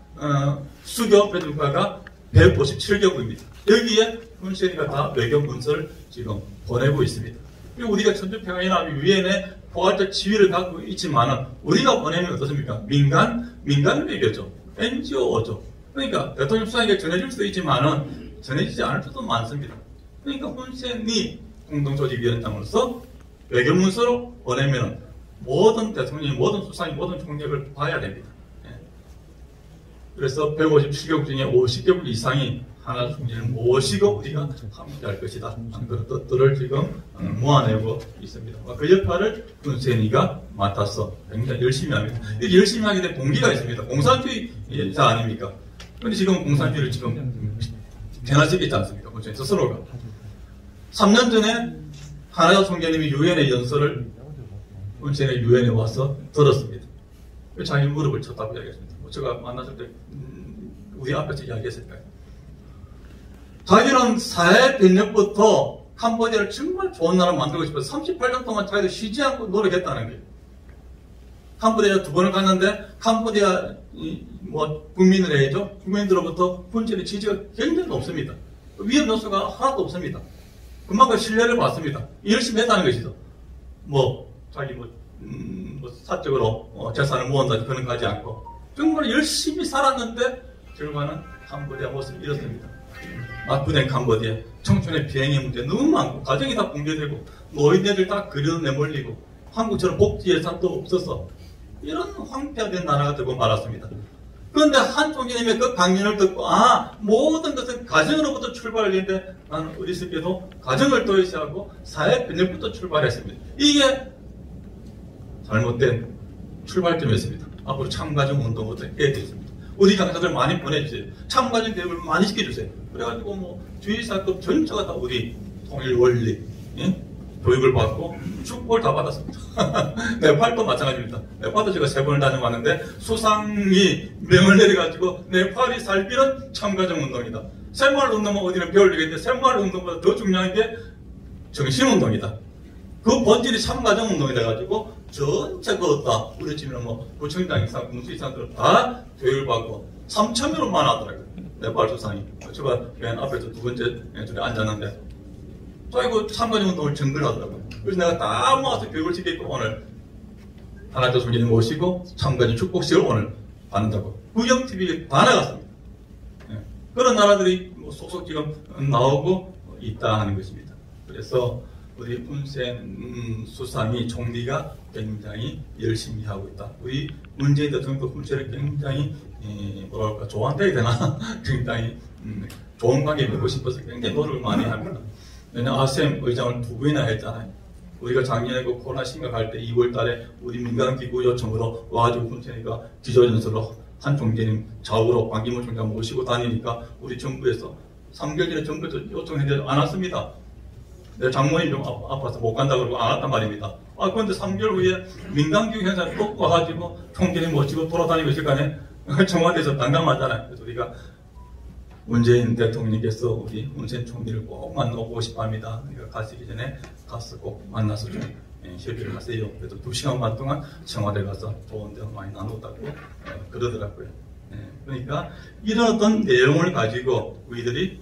수교 배출국가가 157개국입니다. 여기에 훈센이가 다 외교 문서를 지금 보내고 있습니다. 그리고 우리가 천주평화연합위원회 포괄적 지위를 갖고 있지만은 우리가 보내면 어떻습니까? 민간 외교죠. NGO죠. 그러니까 대통령 수상에게 전해질 수도 있지만은 전해지지 않을 수도 많습니다. 그러니까 훈센이 공동조직위원장으로서 외교문서로 보내면 모든 대통령이, 모든 수상이, 모든 총력을 봐야 됩니다. 그래서 157개국 중에 50개국 이상이 하나 총리를 모시고 우리가 함께할 것이다. 그런 뜻들을 지금 모아내고 있습니다. 그 역할을 훈센이가 맡아서 굉장히 열심히 합니다. 이렇게 열심히 하게 된 동기가 있습니다. 공산주의자 아닙니까? 그런데 지금 공산주의를 지금 변화시키지 않습니까? 훈센 스스로가. 3년 전에 하나자 총재님이 유엔의 연설을 훈센의 유엔에 와서 들었습니다. 자기 무릎을 쳤다고 이야기했습니다. 제가 만났을 때 우리 앞에서 이야기했을까요? 자기는 사회 변혁부터 캄보디아를 정말 좋은 나라 만들고 싶어서 38년 동안 자기도 쉬지 않고 노력했다는 거예요. 캄보디아 2번을 갔는데 캄보디아 국민을 해야죠. 국민들로부터 훈센의 지지가 굉장히 높습니다. 위험 요소가 하나도 없습니다. 그만큼 신뢰를 받습니다. 열심히 했다는 것이죠. 자기 사적으로 재산을 모은다 그런 거 하지 않고 정말 열심히 살았는데 결과는 캄보디아 모습을 잃었습니다. 압구된 캄보디아, 청춘의 비행의 문제 너무 많고 가정이 다 붕괴되고 노인네들 다 그려 내몰리고 한국처럼 복지 예산도 없어서 이런 황폐화된 나라가 되고 말았습니다. 그런데 한 총재님의 그 강연을 듣고 모든 것은 가정으로부터 출발했는데 나는 어렸을 때도 가정을 도외시하고 사회 변혁부터 출발했습니다. 이게 잘못된 출발점이었습니다. 앞으로 참가정 운동부터 해야 되겠습니다. 우리 강사들 많이 보내주세요. 참가정 교육을 많이 시켜주세요. 그래가지고 주의사급 전체가 다 우리 통일 원리 교육을 받고 축복을 다 받았습니다. 네팔도 마찬가지입니다. 네팔도 제가 3번을 다녀왔는데 수상이 명을 내려가지고 네팔이 살 길은 참가정 운동이다. 새마을운동은 어디는 배울리겠는데 새마을운동보다 더 중요한 게 정신운동이다. 그 본질이 참가정 운동이 돼가지고 전체 그었다. 우리 집에는 구청장 이상, 군수 이상들은 다 교육을 받고 3,000명을 만나더라고요. 네팔 수상이. 제가 맨 앞에서 2번째 줄에 앉았는데 또 참가정 운동을 전근을 하더라고요. 그래서 내가 다 모아서 교육을 시켰고 오늘 하나조 총재님 모시고 참가정 축복식을 오늘 받는다고. 구경TV에 다 나갔습니다. 그런 나라들이 속속 지금 나오고 있다 하는 것입니다. 그래서 우리 훈센 수상이 총리가 굉장히 열심히 하고 있다. 우리 문재인 대통령도 훈센을 굉장히 좋아한다야 되나? 굉장히 좋은 관계 맺고 싶어서 굉장히 노력을 많이 합니다. 왜냐하면 아셈 의장을 2번이나 했잖아요. 우리가 작년에 코로나 심각할 때 2월 달에 우리 민간기구 요청으로 와가지고 훈센이가 기조연설로 한 총재님 좌우로 반기문 총장 모시고 다니니까 우리 정부에서 3개월 전에 정부에서 요청했는데 안 왔습니다. 내 장모님 좀 아파서 못 간다 그러고 안 왔단 말입니다. 그런데 3개월 후에 민간기구 행사를 꼭 와가지고 총재님 모시고 돌아다니고 있을 거 아니에요. 청와대에서 당당하잖아요. 그래서 우리가 문재인 대통령께서 우리 문재인 총리를 꼭 만나보고 싶어 합니다. 그러니까 가시기 전에 가서 꼭 만나서 좀 협의를 하세요. 그래도 2시간 반 동안 청와대 가서 좋은 대화 많이 나눴다고 그러더라고요. 그러니까 이런 어떤 내용을 가지고 우리들이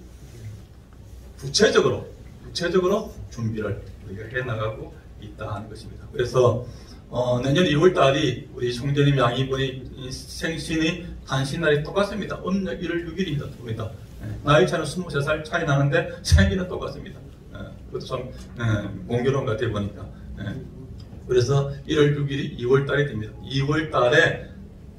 구체적으로 준비를 우리가 해나가고 있다 하는 것입니다. 그래서 내년 2월 달이 우리 총재님 양이분이 생신이 단신날이 똑같습니다. 음력 1월 6일입니다. 나이 차는 23살 차이 나는데 생일은 똑같습니다. 그것도 참 공교로운 것 같아 보니까. 그래서 1월 6일이 2월 달이 됩니다. 2월 달에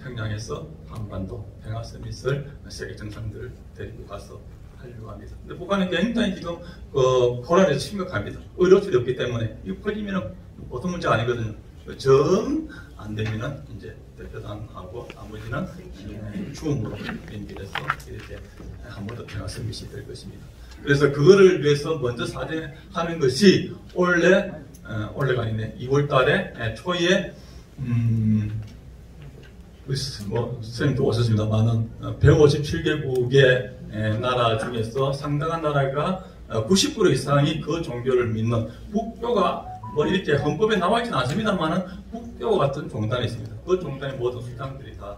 평양에서 한반도 평화 서밋을 세계 정상들을 데리고 가서 하려고 합니다. 근데 북한은 굉장히 지금 코로나에서 심각합니다. 의료실이 없기 때문에 이거 퍼지면 보통 문제 아니거든요. 정 안 되면은 이제 대표단하고 나머지는 추움으로 연결해서 이렇게 한 번 더 평화 서밋이 될 것입니다. 그래서 그거를 위해서 먼저 사전하는 것이 올해가 아니네 2월 달에 초에 선생님도 오셨습니다만은 157개국의 나라 중에서 상당한 나라가 90% 이상이 그 종교를 믿는 북교가 뭐 이렇게 헌법에 나와 있지는 않습니다만은 북교 같은 종단이 있습니다. 그 종단의 모든 수장들이 다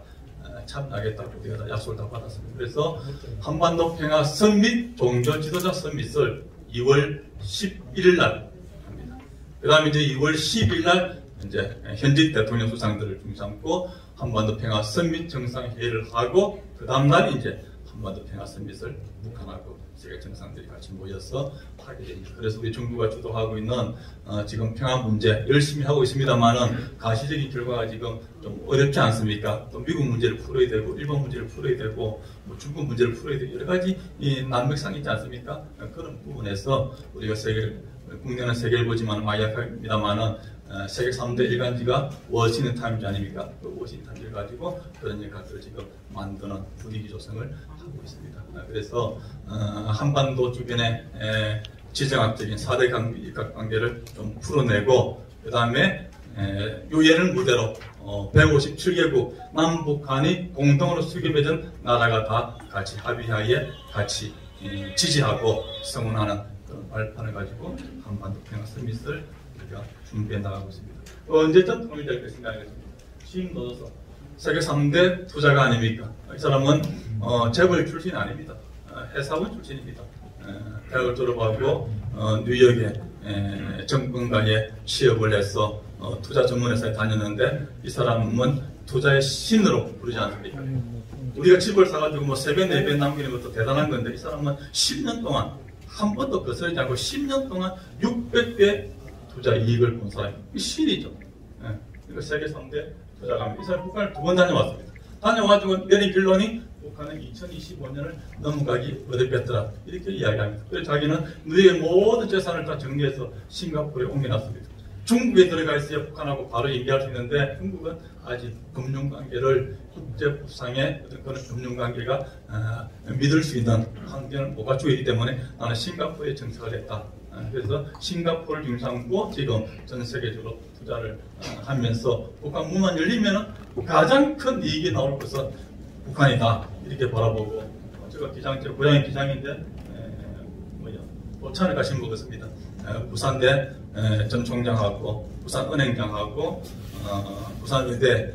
참여하겠다고 우리가 다 약속을 다 받았습니다. 그래서 한반도 평화 서밋 종교 지도자 서밋을 2월 11일 날 합니다. 그 다음에 이제 2월 10일 날 이제 현직 대통령 수상들을 중심삼고 한반도 평화 서밋 정상회의를 하고 그 다음날 이제 한반도 평화 서밋을 북한하고 세계 정상들이 같이 모여서 하게 됩니다. 그래서 우리 정부가 주도하고 있는 지금 평화 문제 열심히 하고 있습니다만은 가시적인 결과가 지금 좀 어렵지 않습니까? 또 미국 문제를 풀어야 되고 일본 문제를 풀어야 되고 뭐 중국 문제를 풀어야 되고 여러 가지 이 난맥상이 있지 않습니까? 그런 부분에서 우리가 국내는 세계를 보지만 많이 약합니다만은 세계 3대 일간지가 워싱턴 타임즈 아닙니까? 그 워싱턴 타임즈를 가지고 그런 역할들을 지금 만드는 분위기 조성을 하고 있습니다. 그래서 한반도 주변의 지정학적인 4대 관계를 좀 풀어내고 그 다음에 유엔을 무대로 157개국 남북한이 공동으로 수립해준 나라가 다 같이 합의하에 같이 지지하고 성원하는 그런 발판을 가지고 한반도 평화 서밋을 우리가 준비해 나가고 있습니다. 언제쯤 통일될 것인가 하겠습니다. 취임 넣어서 세계 3대 투자가 아닙니까? 이 사람은 재벌 출신이 아닙니다. 회사원 출신입니다. 대학을 졸업하고 뉴욕의 정권가에 취업을 해서 투자 전문회사에 다녔는데 이 사람은 투자의 신으로 부르지 않습니까? 우리가 집을 사가지고 뭐 3배, 4배 남기는 것도 대단한 건데 이 사람은 10년 동안 한 번도 거스르지 않고 10년 동안 600배 투자 이익을 본 사람이 신이죠. 그러니까 세계 3대 투자가입니다. 이 사람 북한을 2번 다녀왔습니다. 다녀가지고 내린 결론이 북한은 2025년을 넘어가기 어렵겠더라 이렇게 이야기합니다. 그래서 자기는 누리의 모든 재산을 다 정리해서 싱가포르에 옮겨놨습니다. 중국에 들어가 있어야 북한하고 바로 얘기할 수 있는데 중국은 아직 금융관계를 국제법상의 그런 금융관계가 믿을 수 있는 환경을 못 갖추고 있기 때문에 나는 싱가포르에 정착을 했다. 그래서 싱가포르를 중심으로 지금 전 세계적으로 투자를 하면서 북한 문만 열리면 가장 큰 이익이 나올 것은 북한이다 이렇게 바라보고 제가 제 고향이 기장인데 오찬을 가신 것 같습니다. 부산대 전 총장하고 부산은행장하고 부산의대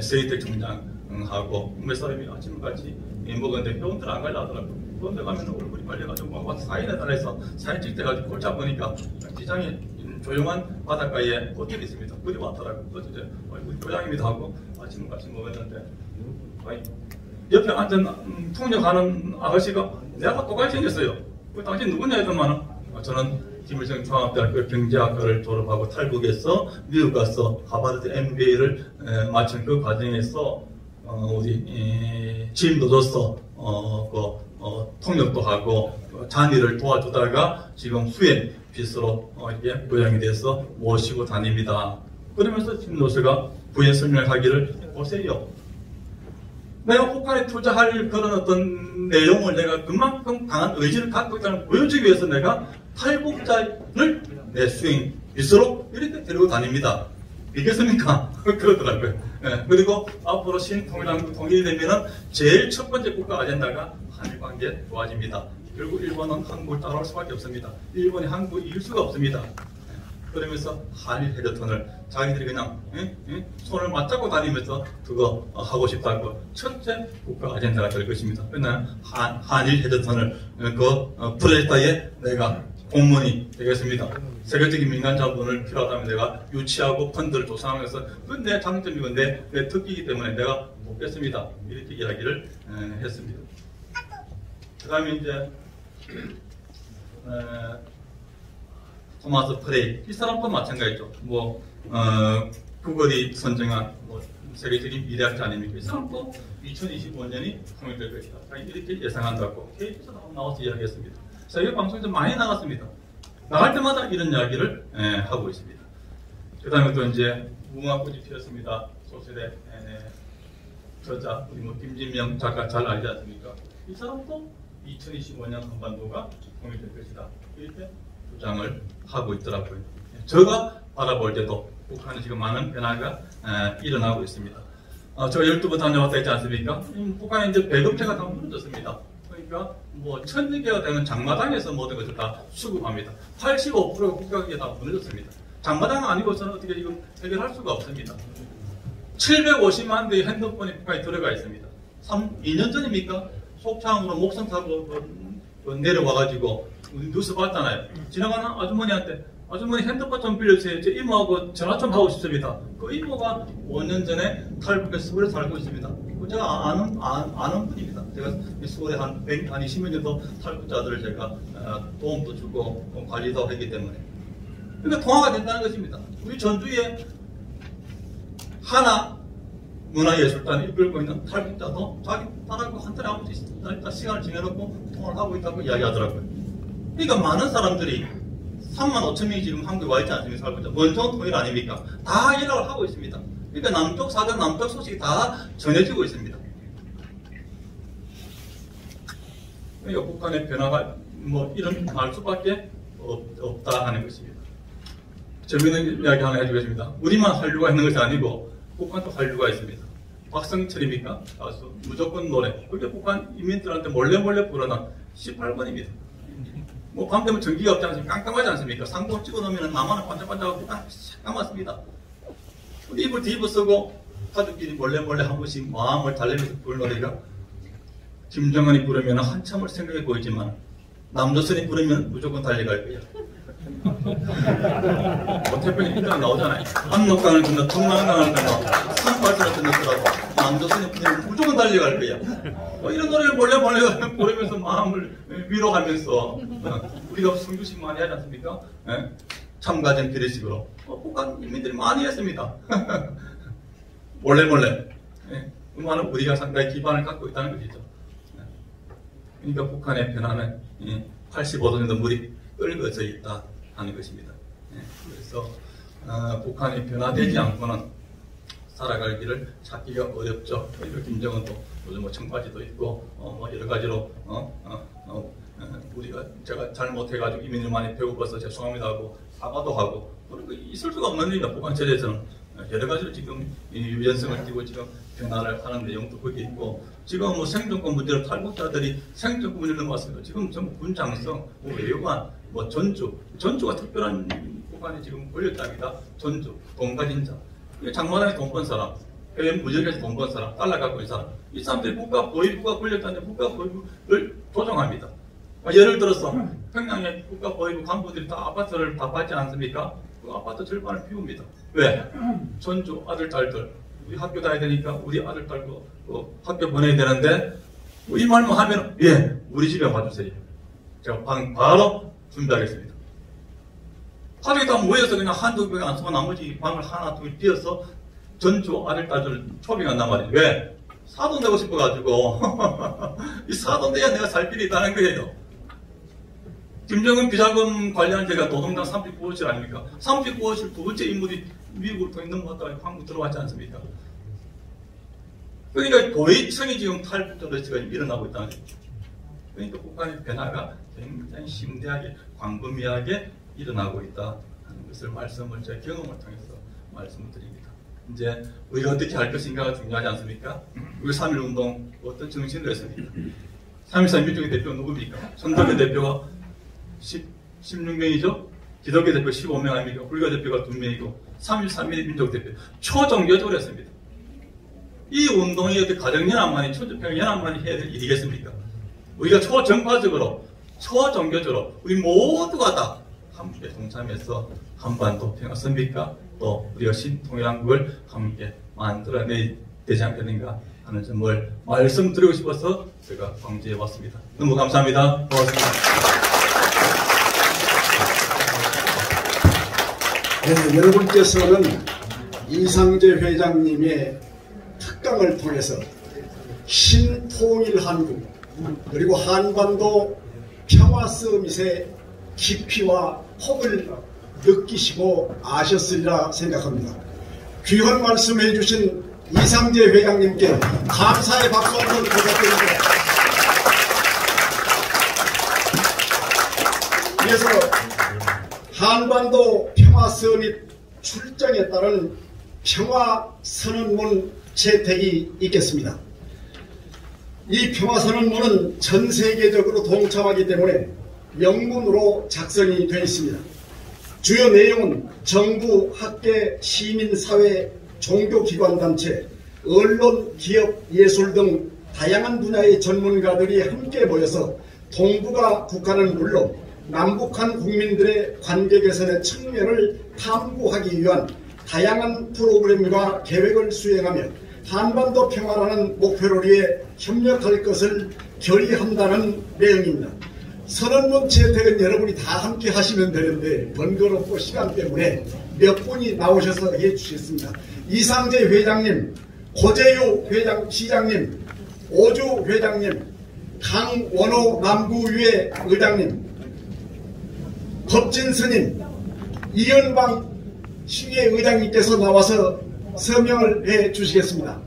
세이텍 총장하고 몇 사람이 아침을 같이 먹었는데 회원들 안 가려 하더라고요. 그런데 가면 얼굴이 빨려가지고 와서 사인에 달해서 사진 찍대가지고 골 잡으니까 기장에 조용한 바닷가에 호텔이 있습니다. 그리 왔더라고요. 그래서 이제 우리 고향입니다 하고 아침을 같이 먹었는데 옆에 앉은 통역하는 아저씨가 내가 똑같이 생겼어요. 그 당신 누구냐 했더만 저는 김일성 중앙대학교 경제학과를 졸업하고 탈북해서 미국 가서 하버드 MBA를 마친 그 과정에서 우리 짐도 줬어 통역도 하고 잔일을 도와주다가 지금 후에 빚으로 이렇게 고향이 돼서 모시고 다닙니다. 그러면서 김노수가 부인 설명하기를 보세요. 내가 북한에 투자할 그런 어떤 내용을 내가 그만큼 강한 의지를 갖고 있다는 걸 보여주기 위해서 내가 탈북자를 내 수행 빚으로 이렇게 데리고 다닙니다. 믿겠습니까? 그러더라고요. 예, 그리고 앞으로 신통일한국 통일이 되면은 제일 첫 번째 국가 아젠다가 한일 관계 좋아집니다. 결국 일본은 한국을 따라올 수밖에 없습니다. 일본이 한국을 이길 수가 없습니다. 그러면서 한일 헤드턴을 자기들이 그냥 손을 맞잡고 다니면서 그거 하고 싶다고 첫째 국가 아젠다가 될 것입니다. 그러나 한일 헤드턴을 그 프로젝트에 내가 공무원이 되겠습니다. 세계적인 민간 자본을 필요하다면 내가 유치하고 펀드를 조성하면서 그건 내 장점이고 내 특기이기 때문에 내가 못겠습니다. 이렇게 이야기를 했습니다. 그 다음에 이제 토마스 프레이 이 사람도 마찬가지죠. 구글이 선정한 세계적인 미래학자 아닙니까? 이 사람도 2025년이 통일될 것이다. 이렇게 예상한다고 KBS에서 나와서 이야기했습니다. 세계 방송에서 많이 나갔습니다. 나갈 때마다 이런 이야기를 하고 있습니다. 그 다음에 또 이제 무궁화꽃이 피었습니다. 소설의 저자 우리 김진명 작가 잘 알지 않습니까? 이 사람도 2025년 한반도가 통일될 것이다. 이렇게 주장을 하고 있더라고요. 제가 바라볼 때도 북한은 지금 많은 변화가 일어나고 있습니다. 제가 12번 다녀왔다 했지 않습니까? 북한에 이제 배급제가 다 무너졌습니다. 그러니까 1000개가 되는 장마당에서 모든 것을 다 수급합니다. 85%가 국가기에 다 무너졌습니다. 장마당 아니고서는 어떻게 지금 해결할 수가 없습니다. 750만 대의 핸드폰이 북한에 들어가 있습니다. 2년 전입니까? 속창으로 목성 타고 내려와가지고 뉴스 봤잖아요. 지나가는 아주머니한테 아주머니 핸드폰 좀 빌려주세요. 제 이모하고 전화 좀 하고 싶습니다. 그 이모가 5년 전에 탈북해 서울에 살고 있습니다. 제가 아는 분입니다. 제가 서울에 한 20년 정도 탈북자들을 제가 도움도 주고 관리도 했기 때문에. 그러니까 통화가 된다는 것입니다. 우리 전주에 하나 문화예술단을 이끌고 있는 탈북자도 자기 딸하고 한 달에 한 번씩 시간을 지내놓고 통화를 하고 있다고 이야기하더라고요. 그러니까 많은 사람들이 3만 5천 명이 지금 한국에 와 있지 않습니까? 살고 원정 통일 아닙니까? 다 연락을 하고 있습니다. 그러니까 남쪽 사정, 남쪽 소식이 다 전해지고 있습니다. 그러니까 북한의 변화가 일어날 수밖에 없다 하는 것입니다. 재미있는 이야기 하나 해주겠습니다. 우리만 한류가 있는 것이 아니고 북한도 한류가 있습니다. 박성철입니까? 가수 무조건 노래. 그게 북한 인민들한테 몰래 부르는 18번입니다. 밤 되면 전기가 없지 않습니까? 깜깜하지 않습니까? 상봉 찍어놓으면 나만은 반짝반짝하고 깜깜하습니다. 입을 뒤집어 쓰고 가족끼리 몰래 한 번씩 마음을 달래면서 부르는 노래가 김정은이 부르면 한참을 생각해 보이지만 남조선이 부르면 무조건 달려갈 거야. 태평양 인터넷 나오잖아요. 압록강을 건너 청랑강을 건너 산발전을 건너더라도 남조선이 부르면 무조건 달려갈 거야. 이런 노래를 몰래 부르면서 마음을 위로하면서 우리가 성교식 많이 하지 않습니까? 참가전 기례식으로 북한 인민들이 많이 했습니다. 몰래 많은 우리가 상당히 기반을 갖고 있다는 것이죠. 그러니까 북한의 변화는 85도 정도 물이 끓어져 있다 하는 것입니다. 그래서 북한이 변화되지 않고는 살아갈 길을 찾기가 어렵죠. 김정은도 요즘 청바지도 있고 여러 가지로 우리가 제가 잘못해가지고 이민을 많이 배고파서 죄송합니다 하고 사과도 하고 그런 거 있을 수가 없는 일입니다. 북한 체제에서는 여러 가지로 지금 유연성을 띄고 지금 변화를 하는 내용도 거기 있고 지금 생존권 문제로 탈북자들이 생존권 문제를 넘어왔습니다. 지금 전부 군장성, 외교관, 전주가 특별한 북한이 지금 권력자입니다. 전주, 돈 가진 자, 장마당에 돈 번 사람, 해외 무역에서 돈 번 사람, 달러 갖고 있는 사람, 이 사람들이 국가 보위부가 권력자인데 국가 보위부를 조정합니다. 예를 들어서 평양에 국가 보위부 간부들이 다 아파트를 다 받지 않습니까? 그 아파트 절반을 비웁니다. 왜? 전주 아들, 딸들 우리 학교 다녀야 되니까 우리 아들, 딸도 학교 보내야 되는데 이 말만 하면 우리 집에 와주세요. 제가 방 바로 준비하겠습니다. 가족이 다 모여서 그냥 한두 명이 안 쓰고 나머지 방을 하나 둘 띄어서 전주 아들, 딸들 초빙한단 말이에요. 왜? 사돈 되고 싶어가지고 이 사돈 돼야 내가 살 길이 있다는 거예요. 김정은 비자금 관련 제가 노동당 39호실 아닙니까? 39호실 두 번째 인물이 미국으로 더 있는 것 같다고 한국 들어왔지 않습니까? 그러니까 고위층이 지금 탈북자들이 일어나고 있다는 거죠. 그러니까 북한의 변화가 굉장히 심대하게 광범위하게 일어나고 있다 하는 것을 말씀을 제 경험을 통해서 말씀을 드립니다. 이제 우리가 어떻게 할 것인가가 중요하지 않습니까? 우리 3.1운동 어떤 정신으로 했습니까? 3.1 민족의 대표 누굽니까? 선덕의 대표가 16명이죠? 기독교 대표 15명 아닙니까? 불교 대표가 2명이고 3.1 민족 대표 초종교적으로 했습니다. 이 운동이 어떻게 가정연합만이 초종교연합만이 해야 될 일이겠습니까? 우리가 초정파적으로 초종교적으로 우리 모두가 다 함께 동참해서 한반도 평화선비과 또 우리가 신통일한국을 함께 만들어내야 되지 않겠는가 하는 점을 말씀드리고 싶어서 제가 광주에 왔습니다. 너무 감사합니다. 고맙습니다. 네, 여러분께서는 이상재 회장님의 특강을 통해서 신통일한국 그리고 한반도 평화 서밋의 깊이와 폭을 느끼시고 아셨으리라 생각합니다. 귀한 말씀해 주신 이상재 회장님께 감사의 박수 한번 부탁드립니다. 그래서 한반도 평화 서밋 출정에 따른 평화 선언문 채택이 있겠습니다. 이 평화 선언문은 전 세계적으로 동참하기 때문에 영문으로 작성이 되어 있습니다. 주요 내용은 정부, 학계, 시민사회, 종교기관단체, 언론, 기업, 예술 등 다양한 분야의 전문가들이 함께 모여서 동북아 국가는 물론 남북한 국민들의 관계 개선의 측면을 탐구하기 위한 다양한 프로그램과 계획을 수행하며 한반도 평화라는 목표를 위해 협력할 것을 결의한다는 내용입니다. 선언문 채택은 여러분이 다 함께 하시면 되는데 번거롭고 시간 때문에 몇 분이 나오셔서 해주시겠습니다. 이상재 회장님, 고재유 시장님, 오주 회장님, 강원호 남구의회 의장님, 법진 스님, 이현방 시의회 의장님께서 나와서 서명을 해 주시겠습니다.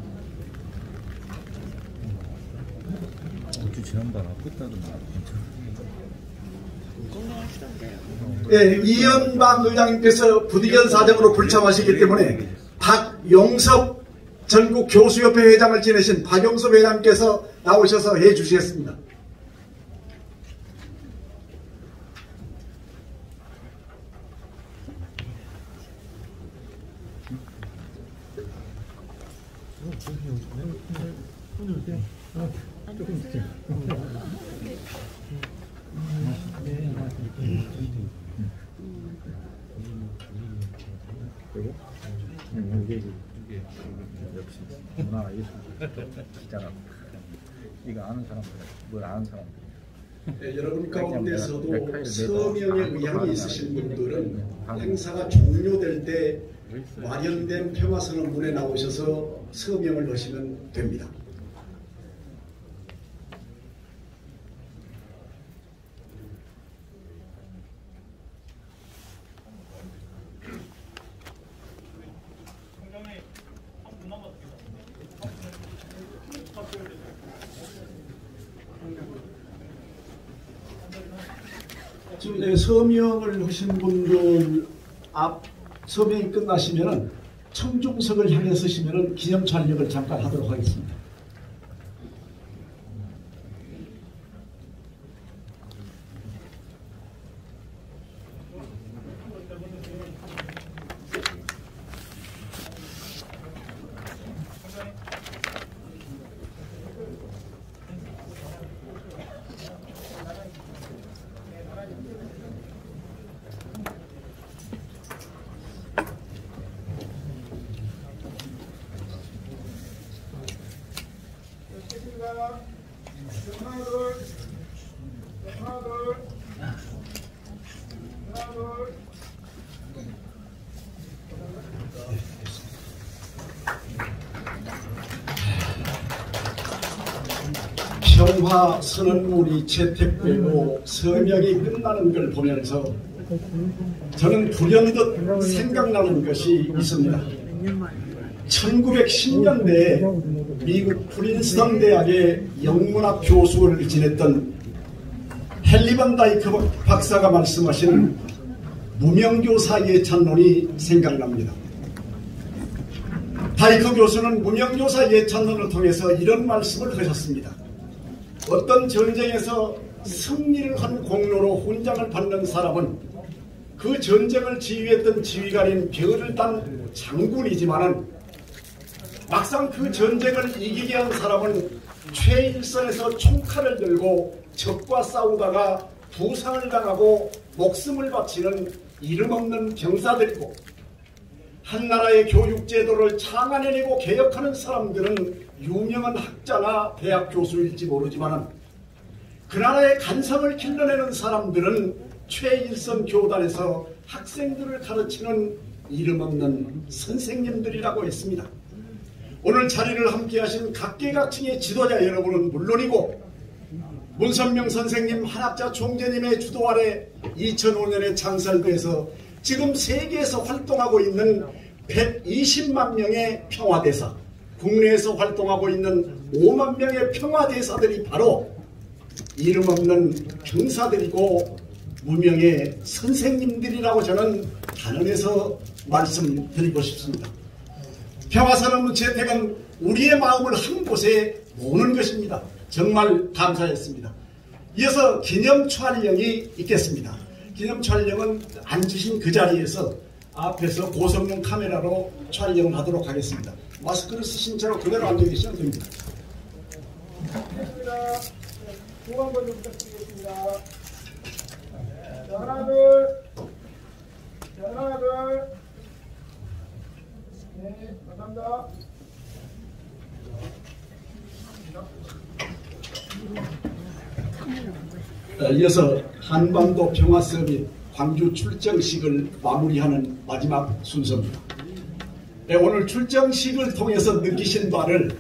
네, 이현방 의장님께서 부득이한 사정으로 불참하시기 때문에 박용섭 전국 교수협회 회장을 지내신 박용섭 회장님께서 나오셔서 해 주시겠습니다. 이게 문화 기자라 이거 아는 사람들 뭘 아는 사람들. 네, 여러분 가운데서도 서명의 의향이 있으신 분들은 행사가 종료될 때 마련된 평화선언문에 나오셔서 서명을 하시면 됩니다. 지금 서명을 하신 분들 앞 서명이 끝나시면은 청중석을 향해 서시면은 기념 촬영을 잠깐 하도록 하겠습니다. 평화 선언문이 채택되고 서명이 끝나는 걸 보면서 저는 불현듯 생각나는 것이 있습니다. 1910년대에 미국 프린스턴 대학의 영문학 교수를 지냈던 헨리 반 다이크 박사가 말씀하신 무명교사 예찬론이 생각납니다. 다이커 교수는 무명교사 예찬론을 통해서 이런 말씀을 하셨습니다. 어떤 전쟁에서 승리를 한 공로로 훈장을 받는 사람은 그 전쟁을 지휘했던 지휘관인 별을 딴 장군이지만은 막상 그 전쟁을 이기게 한 사람은 최일선에서 총칼을 들고 적과 싸우다가 부상을 당하고 목숨을 바치는 이름없는 병사들이고, 한 나라의 교육제도를 창안해내고 개혁하는 사람들은 유명한 학자나 대학 교수일지 모르지만 그 나라의 간성을 길러내는 사람들은 최일선 교단에서 학생들을 가르치는 이름없는 선생님들이라고 했습니다. 오늘 자리를 함께하신 각계각층의 지도자 여러분은 물론이고, 문선명 선생님, 한학자 총재님의 주도 아래 2005년에 창설돼서 지금 세계에서 활동하고 있는 120만 명의 평화대사, 국내에서 활동하고 있는 5만 명의 평화대사들이 바로 이름 없는 병사들이고 무명의 선생님들이라고 저는 단언해서 말씀드리고 싶습니다. 평화선언문 채택은 우리의 마음을 한 곳에 모으는 것입니다. 정말 감사했습니다. 이어서 기념 촬영이 있겠습니다. 기념 촬영은 앉으신 그 자리에서 앞에서 고성능 카메라로 촬영을 하도록 하겠습니다. 마스크를 쓰신 채로 그대로 앉아 계시면 됩니다. 후 한 번 좀 부탁드리겠습니다. 자, 하나, 둘. 자, 하나, 둘. 네, 감사합니다. 이어서 한반도 평화서밋 광주 출정식을 마무리하는 마지막 순서입니다. 오늘 출정식을 통해서 느끼신 바를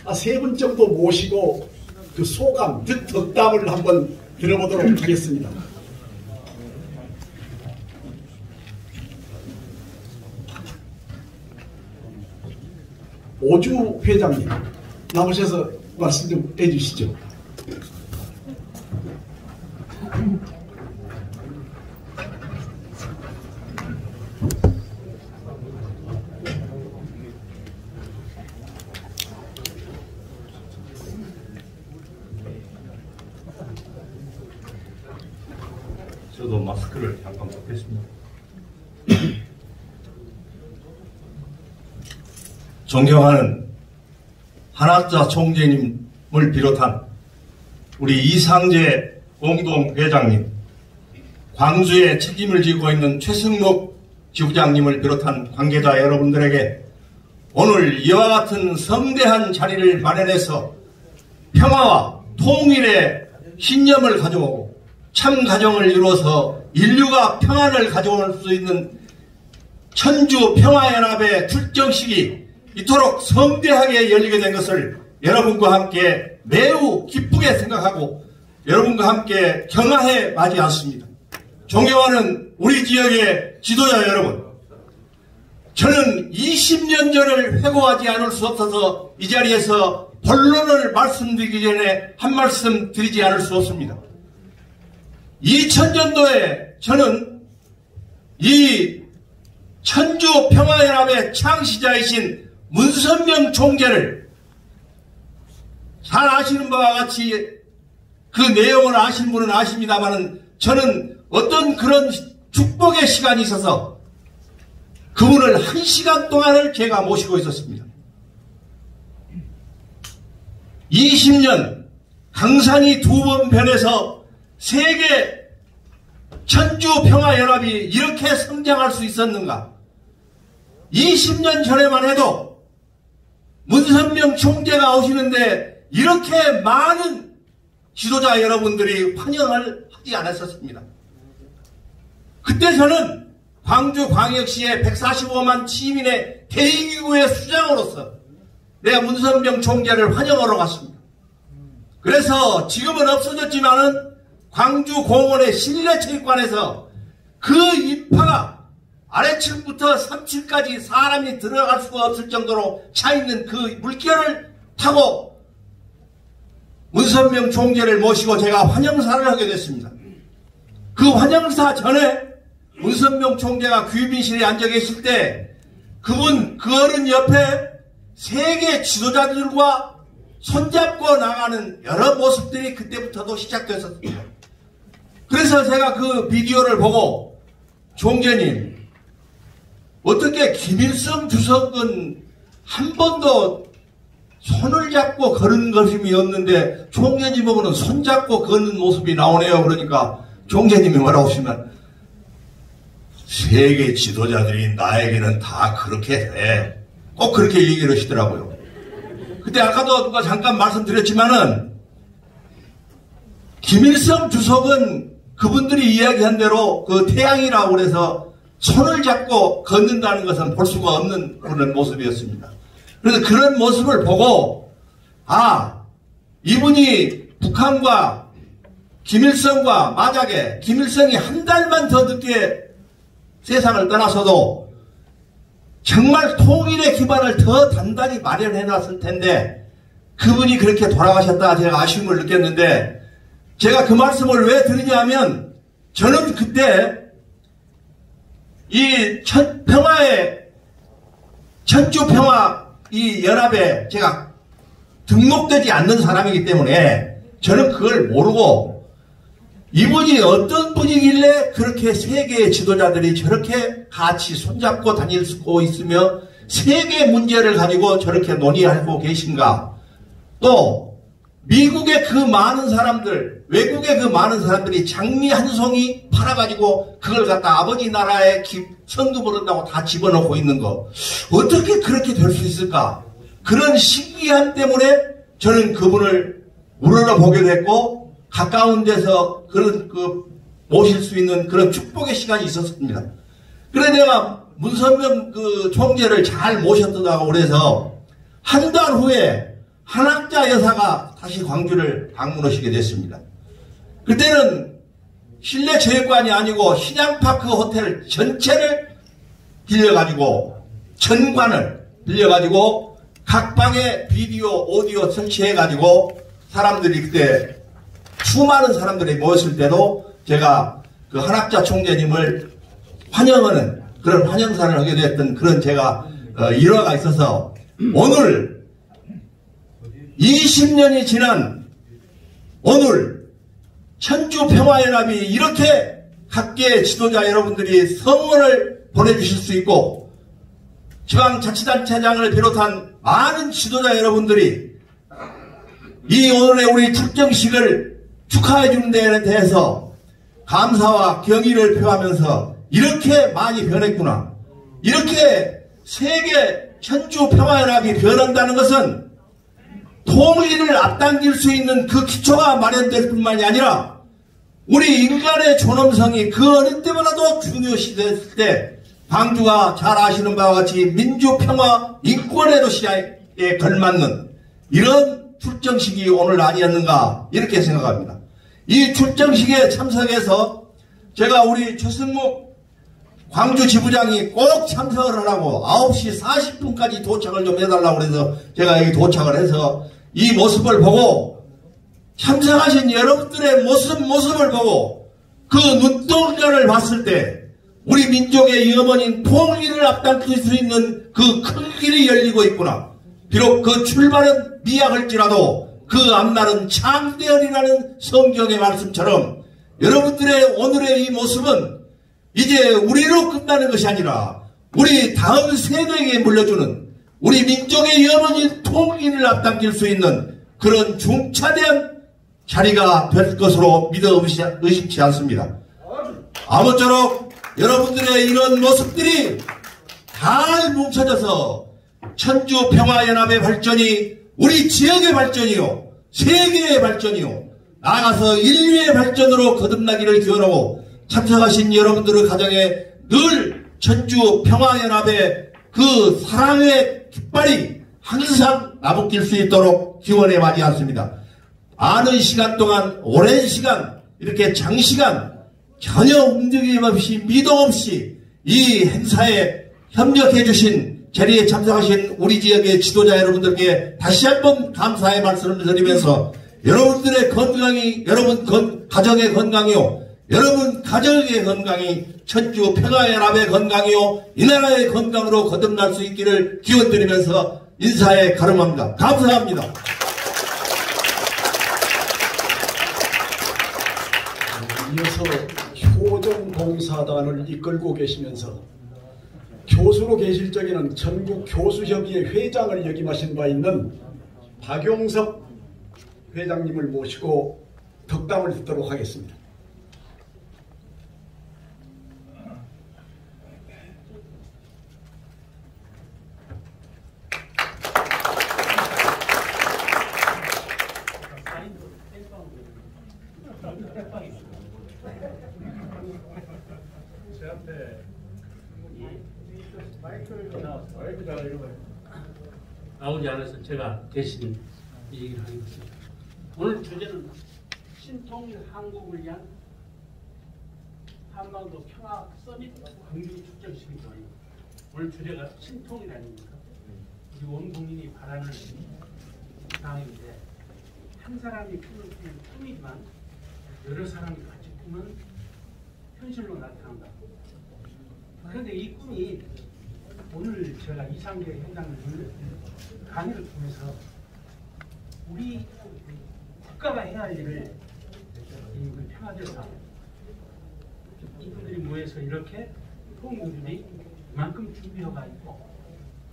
3분 정도 모시고 그 소감, 덕담을 한번 들어보도록 하겠습니다. 오주 회장님 나오셔서 말씀 좀 해주시죠. 저도 마스크를 잠깐 벗겠습니다. 존경하는 한학자 총재님을 비롯한 우리 이상재 공동회장님, 광주에 책임을 지고 있는 최승목 지부장님을 비롯한 관계자 여러분들에게 오늘 이와 같은 성대한 자리를 마련해서 평화와 통일의 신념을 가져오고 참가정을 이루어서 인류가 평안을 가져올 수 있는 천주 평화연합의 출정식이 이토록 성대하게 열리게 된 것을 여러분과 함께 매우 기쁘게 생각하고 여러분과 함께 경아해 맞이했습니다. 존경하는 우리 지역의 지도자 여러분, 저는 20년 전을 회고하지 않을 수 없어서 이 자리에서 본론을 말씀드리기 전에 한 말씀 드리지 않을 수 없습니다. 2000년도에 저는 이 천주 평화연합의 창시자이신 문선명 총재를 잘 아시는 바와 같이 그 내용을 아시는 분은 아십니다만은 저는 어떤 그런 축복의 시간이 있어서 그분을 1시간 동안을 제가 모시고 있었습니다. 20년 강산이 2번 변해서 세계 천주 평화연합이 이렇게 성장할 수 있었는가? 20년 전에만 해도 문선명 총재가 오시는데 이렇게 많은 지도자 여러분들이 환영을 하지 않았었습니다. 그때 저는 광주광역시의 145만 시민의 대의기구의 수장으로서 내가 문선명 총재를 환영하러 갔습니다. 그래서 지금은 없어졌지만은 광주공원의 실내체육관에서 그 인파가 아래층부터 3층까지 사람이 들어갈 수가 없을 정도로 차있는 그 물결을 타고 문선명 총재를 모시고 제가 환영사를 하게 됐습니다. 그 환영사 전에 문선명 총재가 귀빈실에 앉아 계실 때 그분 그 어른 옆에 세계 지도자들과 손잡고 나가는 여러 모습들이 그때부터도 시작됐었습니다. 그래서 제가 그 비디오를 보고 총재님, 어떻게 김일성 주석은 한 번도 손을 잡고 걸은 것임이 없는데 총재님하고는 손잡고 걷는 모습이 나오네요. 그러니까 총재님이 뭐라고 하시면, 세계 지도자들이 나에게는 다 그렇게 해. 꼭 그렇게 얘기를 하시더라고요. 그때 아까도 누가 잠깐 말씀드렸지만은 김일성 주석은 그분들이 이야기한 대로 그 태양이라고 그래서 손을 잡고 걷는다는 것은 볼 수가 없는 그런 모습이었습니다. 그래서 그런 모습을 보고, 아, 이분이 북한과 김일성과 만약에 김일성이 한 달만 더 늦게 세상을 떠나서도 정말 통일의 기반을 더 단단히 마련해 놨을 텐데 그분이 그렇게 돌아가셨다 제가 아쉬움을 느꼈는데, 제가 그 말씀을 왜 드리냐 하면, 저는 그때 이 평화의 천주평화 이 연합에 제가 등록되지 않는 사람이기 때문에 저는 그걸 모르고, 이분이 어떤 분이길래 그렇게 세계의 지도자들이 저렇게 같이 손잡고 다닐 수 있으며 세계 문제를 가지고 저렇게 논의하고 계신가. 또 미국의 그 많은 사람들, 외국의 그 많은 사람들이 장미 한 송이 팔아가지고 그걸 갖다 아버지 나라에 성금을 한다고 다 집어넣고 있는 거, 어떻게 그렇게 될 수 있을까. 그런 신기함 때문에 저는 그분을 우러러보게 됐고, 가까운 데서 그런 모실 수 있는 그런 축복의 시간이 있었습니다. 그래 내가 문선명 그 총재를 잘 모셨다고 그래서 한 달 후에 한학자 여사가 다시 광주를 방문하시게 됐습니다. 그때는 실내 체육관이 아니고 신양파크 호텔 전체를 빌려가지고, 전관을 빌려가지고 각 방에 비디오, 오디오 설치해가지고 사람들이 그때 수많은 사람들이 모였을 때도 제가 그 한학자 총재님을 환영하는 그런 환영사를 하게 됐던 그런 제가 일화가 있어서, 오늘 20년이 지난 오늘 천주평화연합이 이렇게 각계의 지도자 여러분들이 성원을 보내주실 수 있고, 지방자치단체장을 비롯한 많은 지도자 여러분들이 이 오늘의 우리 축정식을 축하해 주는 데에 대해서 감사와 경의를 표하면서, 이렇게 많이 변했구나, 이렇게 세계 천주평화연합이 변한다는 것은 통일을 앞당길 수 있는 그 기초가 마련될 뿐만이 아니라 우리 인간의 존엄성이 그 어느 때보다도 중요시됐을 때, 광주가 잘 아시는 바와 같이 민주평화 인권의 도시에 걸맞는 이런 출정식이 오늘 아니었는가 이렇게 생각합니다. 이 출정식에 참석해서 제가 우리 최승묵 광주 지부장이 꼭 참석을 하라고 9시 40분까지 도착을 좀 해달라고 그래서 제가 여기 도착을 해서 이 모습을 보고, 참석하신 여러분들의 모습을 보고 그 눈동자를 봤을 때 우리 민족의 염원인 통일을 앞당길 수 있는 그 큰 길이 열리고 있구나. 비록 그 출발은 미약할지라도 그 앞날은 창대하리라는 성경의 말씀처럼 여러분들의 오늘의 이 모습은 이제 우리로 끝나는 것이 아니라 우리 다음 세대에게 물려주는 우리 민족의 염원인 통일을 앞당길 수 있는 그런 중차대한 자리가 될 것으로 믿어 의심치 않습니다. 아무쪼록 여러분들의 이런 모습들이 잘 뭉쳐져서 천주평화연합의 발전이 우리 지역의 발전이요, 세계의 발전이요, 나아가서 인류의 발전으로 거듭나기를 기원하고, 참석하신 여러분들의 가정에 늘 천주평화연합의 그 사랑의 깃발이 항상 나부낄 수 있도록 기원해 마지 않습니다. 많은 시간 동안, 오랜 시간, 이렇게 장시간 전혀 움직임 없이 미동 없이 이 행사에 협력해 주신, 자리에 참석하신 우리 지역의 지도자 여러분들께 다시 한번 감사의 말씀을 드리면서, 여러분들의 건강이, 여러분 가정의 건강이요, 여러분 가정의 건강이 천주평화연합의 건강이요, 이 나라의 건강으로 거듭날 수 있기를 기원드리면서 인사에 가름합니다. 감사합니다. 이어서 효정봉사단을 이끌고 계시면서 교수로 계실 적에는 전국교수협의회 회장을 역임하신 바 있는 박용섭 회장님을 모시고 덕담을 듣도록 하겠습니다. 나오지 않아서 제가 대신 이 얘기를 하겠습니다. 오늘 주제는 신통일 한국을 위한 한반도 평화 서밋 광주 축전식이죠. 오늘 주제가 신통일 아닙니까? 우리 온 국민이 바라는 상황인데 한 사람이 꿈을 꾸는 꿈이지만 여러 사람이 같이 꾸는 현실로 나타난다. 그런데 이 꿈이 오늘 제가 이상계 회장을 강의를 통해서 우리 국가가 해야 할 일을 평화제사 이분들이 모여서 이렇게 통일들이 이만큼 준비해가 있고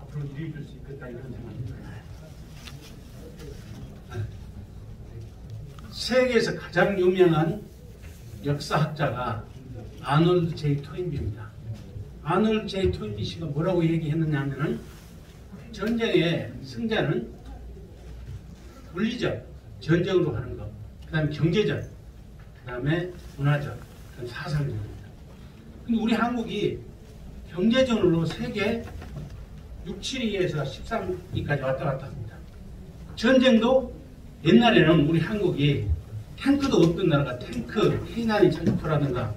앞으로 이루어질 수 있겠다 이런 생각입니다. 세계에서 가장 유명한 역사학자가 아놀드 제이 토인비입니다. 아놀드 제이 토인비 씨가 뭐라고 얘기했느냐 하면은 전쟁의 승자는 물리적, 전쟁으로 하는 것, 그 다음에 경제적, 그 다음에 문화적, 그다음에 사상적입니다. 근데 우리 한국이 경제적으로 세계 6, 7위에서 13위까지 왔다 갔다 합니다. 전쟁도 옛날에는 우리 한국이 탱크도 없던 나라가 탱크, K9 전투라든가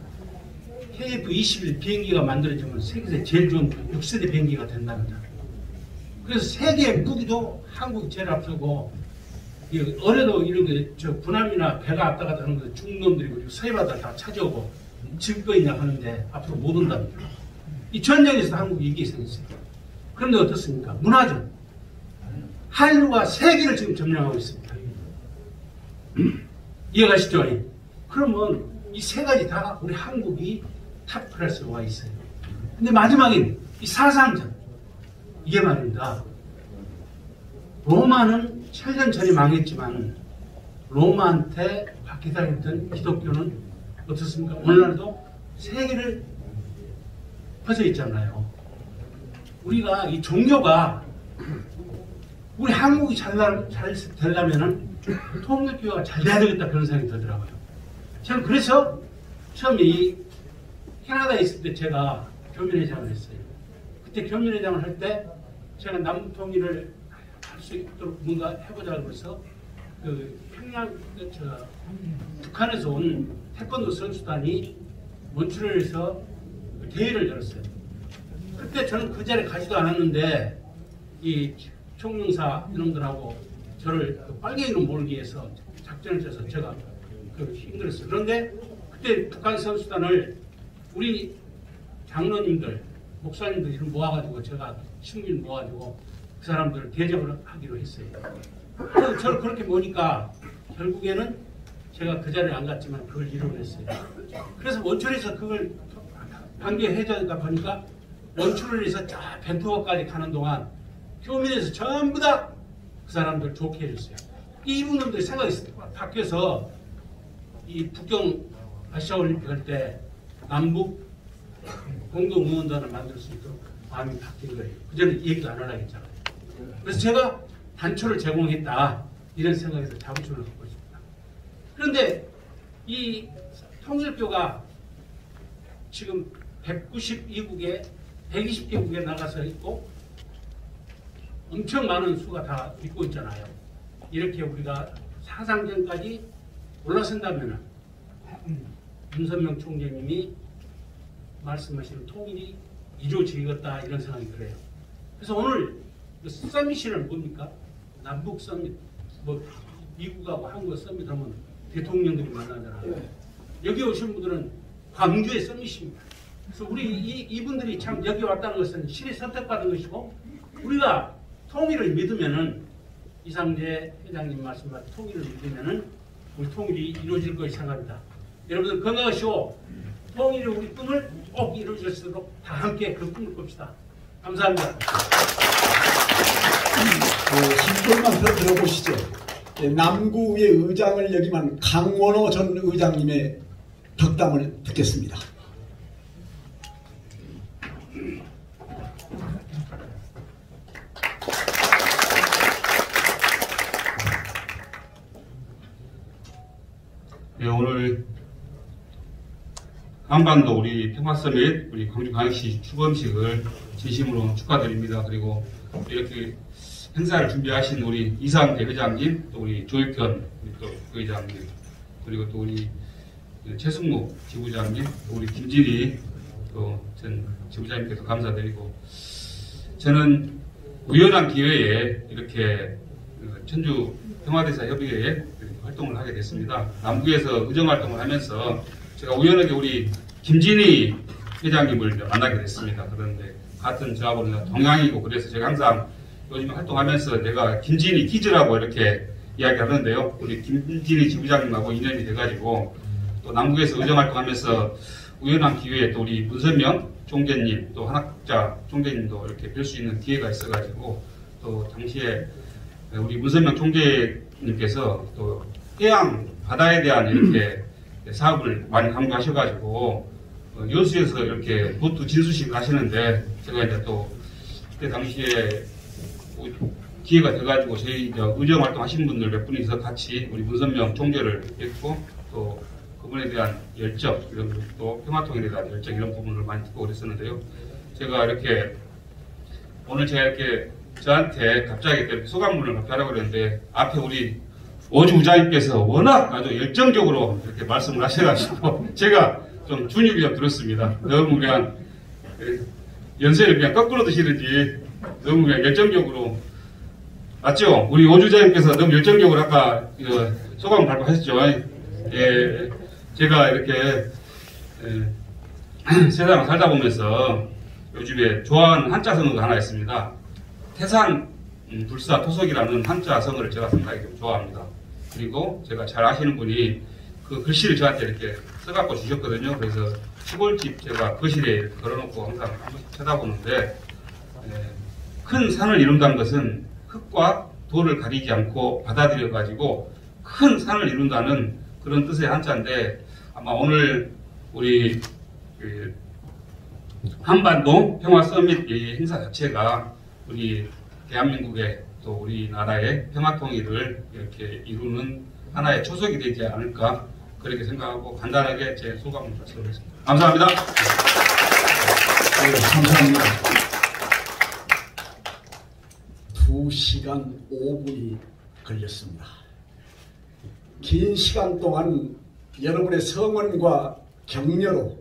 KF-21 비행기가 만들어지면 세계에서 제일 좋은 6세대 비행기가 된답니다. 그래서 세계 무기도 한국이 제일 앞서고 어려도 이런 게 저 군함이나 배가 왔다 갔다 하는 거 중놈들이 그리고 서해바다 다 찾아오고 증거이냐 하는데 앞으로 못 온답니다. 이 전쟁에서 한국이 이기게 생겼어요. 그런데 어떻습니까? 문화적. 한류가 세계를 지금 점령하고 있습니다. 이해가시죠? 그러면 이 세 가지 다 우리 한국이 탑 클래스로 와 있어요. 근데 마지막엔 이 사상적. 이게 말입니다. 로마는 7년 전에 망했지만 로마한테 박해당했던 기독교는 어떻습니까? 오늘날도 세계를 퍼져 있잖아요. 우리가 이 종교가 우리 한국이 잘 되려면은 통일교가 잘 돼야 되겠다 그런 생각이 들더라고요. 저는 그래서 처음에 이 캐나다에 있을 때 제가 교민회장을 했어요. 그때 교민회장을 할 때 제가 남북 통일을 할 수 있도록 뭔가 해보자고 해서 그 평양 북한에서 온 태권도 선수단이 몬트리올에서 대회를 열었어요. 그때 저는 그 자리에 가지도 않았는데 이 총영사 이놈들하고 저를 빨갱이로 몰기 위해서 작전을 짜서 제가 힘들었어요. 그런데 그때 북한 선수단을 우리 장로님들, 목사님들 이런 모아가지고 제가 신민 모아가지고 그 사람들을 대접을 하기로 했어요. 그래서 저를 그렇게 모니까 결국에는 제가 그 자리에 안 갔지만 그걸 이뤄냈어요. 그래서 원천에서 그걸 반겨해줘야 보니까 원출을 해서 쫙 밴쿠버까지 가는 동안 교민에서 전부 다 그 사람들 좋게 해줬어요. 이분들이 생각이 바뀌어서 이 북경 아시아올림픽 할 때 남북 공동응원단을 만들 수 있도록 마음이 바뀐 거예요. 그전에 얘기도 안 하려고 했잖아요. 그래서 제가 단초를 제공했다 이런 생각에서 자부심을 갖고 있습니다. 그런데 이 통일교가 지금 192국에 120개국에 나가서 있고 엄청 많은 수가 다 믿고 있잖아요. 이렇게 우리가 사상전까지 올라선다면 윤석열 총재님이 말씀하시는 통일이 이루어지겠다 이런 생각이 들어요. 그래서 오늘 서밋이는 뭡니까? 남북 서밋, 뭐 미국하고 한국 서밋 하면 대통령들이 만나잖아요. 여기 오신 분들은 광주의 서밋입니다. 그래서 우리 이분들이 참 여기 왔다는 것은 신의 선택받은 것이고 우리가 통일을 믿으면은 이상재 회장님 말씀과 통일을 믿으면은 우리 통일이 이루어질 것이 생각합니다. 여러분들 건강하시오. 통일이 우리 꿈을 꼭 이루어질 수 있도록 다 함께 그 꿈을 꿉시다. 감사합니다. 10분만 더 들어보시죠. 남구의 의장을 역임한 강원호 전 의장님의 덕담을 듣겠습니다. 네, 오늘 한반도 우리 평화서밋 우리 광주광역시 출범식을 진심으로 축하드립니다. 그리고 이렇게 행사를 준비하신 우리 이상대 회장님, 또 우리 조익현 우리 또 부회장님, 그리고 또 우리 최승무 지부장님, 또 우리 김진희 또 전 지부장님께서 감사드리고, 저는 우연한 기회에 이렇게 천주 평화대사 협의회에 활동을 하게 됐습니다. 남구에서 의정활동을 하면서 제가 우연하게 우리 김진희 회장님을 만나게 됐습니다. 그런데 같은 저하고는 동양이고, 그래서 제가 항상 요즘 활동하면서 내가 김진희 키즈라고 이렇게 이야기하는데요. 우리 김진희 지부장님하고 인연이 돼가지고 또 남구에서 의정활동하면서 우연한 기회에 또 우리 문선명 총재님, 또 한학자 총재님도 이렇게 뵐 수 있는 기회가 있어가지고, 또 당시에 우리 문선명 총재님께서 또 해양 바다에 대한 이렇게 사업을 많이 강조하셔가지고 여수에서 이렇게 보트 진수식 하시는데, 제가 이제 또 그때 당시에 기회가 돼가지고 저희 의정 활동 하신 분들 몇 분이서 같이 우리 문선명 총재를 뵙고, 또 그분에 대한 열정, 이런 또 평화통일에 대한 열정, 이런 부분을 많이 듣고 그랬었는데요. 제가 이렇게 오늘 제가 이렇게 저한테 갑자기 소감문을 발표하라고 그랬는데, 앞에 우리 오주 부장님께서 워낙 아주 열정적으로 이렇게 말씀을 하셔가지고 제가 좀 준입이 좀 들었습니다. 너무 그냥 연세를 그냥 거꾸로 드시는지 너무 그냥 열정적으로, 맞죠? 우리 오 주장님께서 너무 열정적으로 아까 소감 발표하셨죠? 예, 제가 이렇게 세상을 살다 보면서 요즘에 좋아하는 한자성어가 하나 있습니다. 태산 불사 토속이라는 한자성어를 제가 상당히 좀 좋아합니다. 그리고 제가 잘 아시는 분이 그 글씨를 저한테 이렇게 써갖고 주셨거든요. 그래서 시골집 제가 거실에 이렇게 걸어놓고 항상 한 번씩 쳐다보는데, 큰 산을 이룬다는 것은 흙과 돌을 가리지 않고 받아들여가지고 큰 산을 이룬다는 그런 뜻의 한자인데, 아마 오늘 우리 한반도 평화 서밋 이 행사 자체가 우리 대한민국의 또 우리나라의 평화 통일을 이렇게 이루는 하나의 초석이 되지 않을까, 그렇게 생각하고 간단하게 제 소감을 말씀드리겠습니다. 감사합니다. 네, 감사합니다. 2시간 5분이 걸렸습니다. 긴 시간 동안 여러분의 성원과 격려로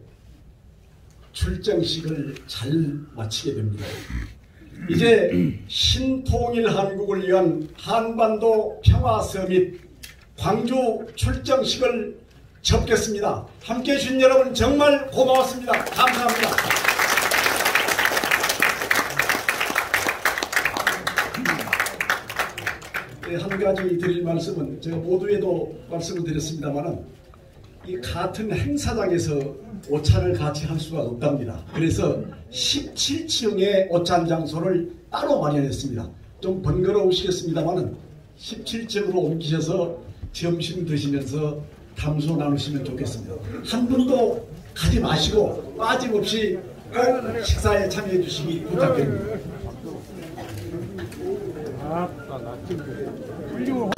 출정식을 잘 마치게 됩니다. 이제 신통일 한국을 위한 한반도 평화 서밋 광주 출정식을 접겠습니다. 함께해 주신 여러분 정말 고마웠습니다. 감사합니다. 한 가지 드릴 말씀은, 제가 모두에도 말씀을 드렸습니다만은 이 같은 행사장에서 오찬을 같이 할 수가 없답니다. 그래서 17층의 오찬 장소를 따로 마련했습니다. 좀 번거로우시겠습니다만은 17층으로 옮기셔서 점심 드시면서 담소 나누시면 좋겠습니다. 한 분도 가지 마시고 빠짐없이 꼭 식사에 참여해 주시기 부탁드립니다. 나 지금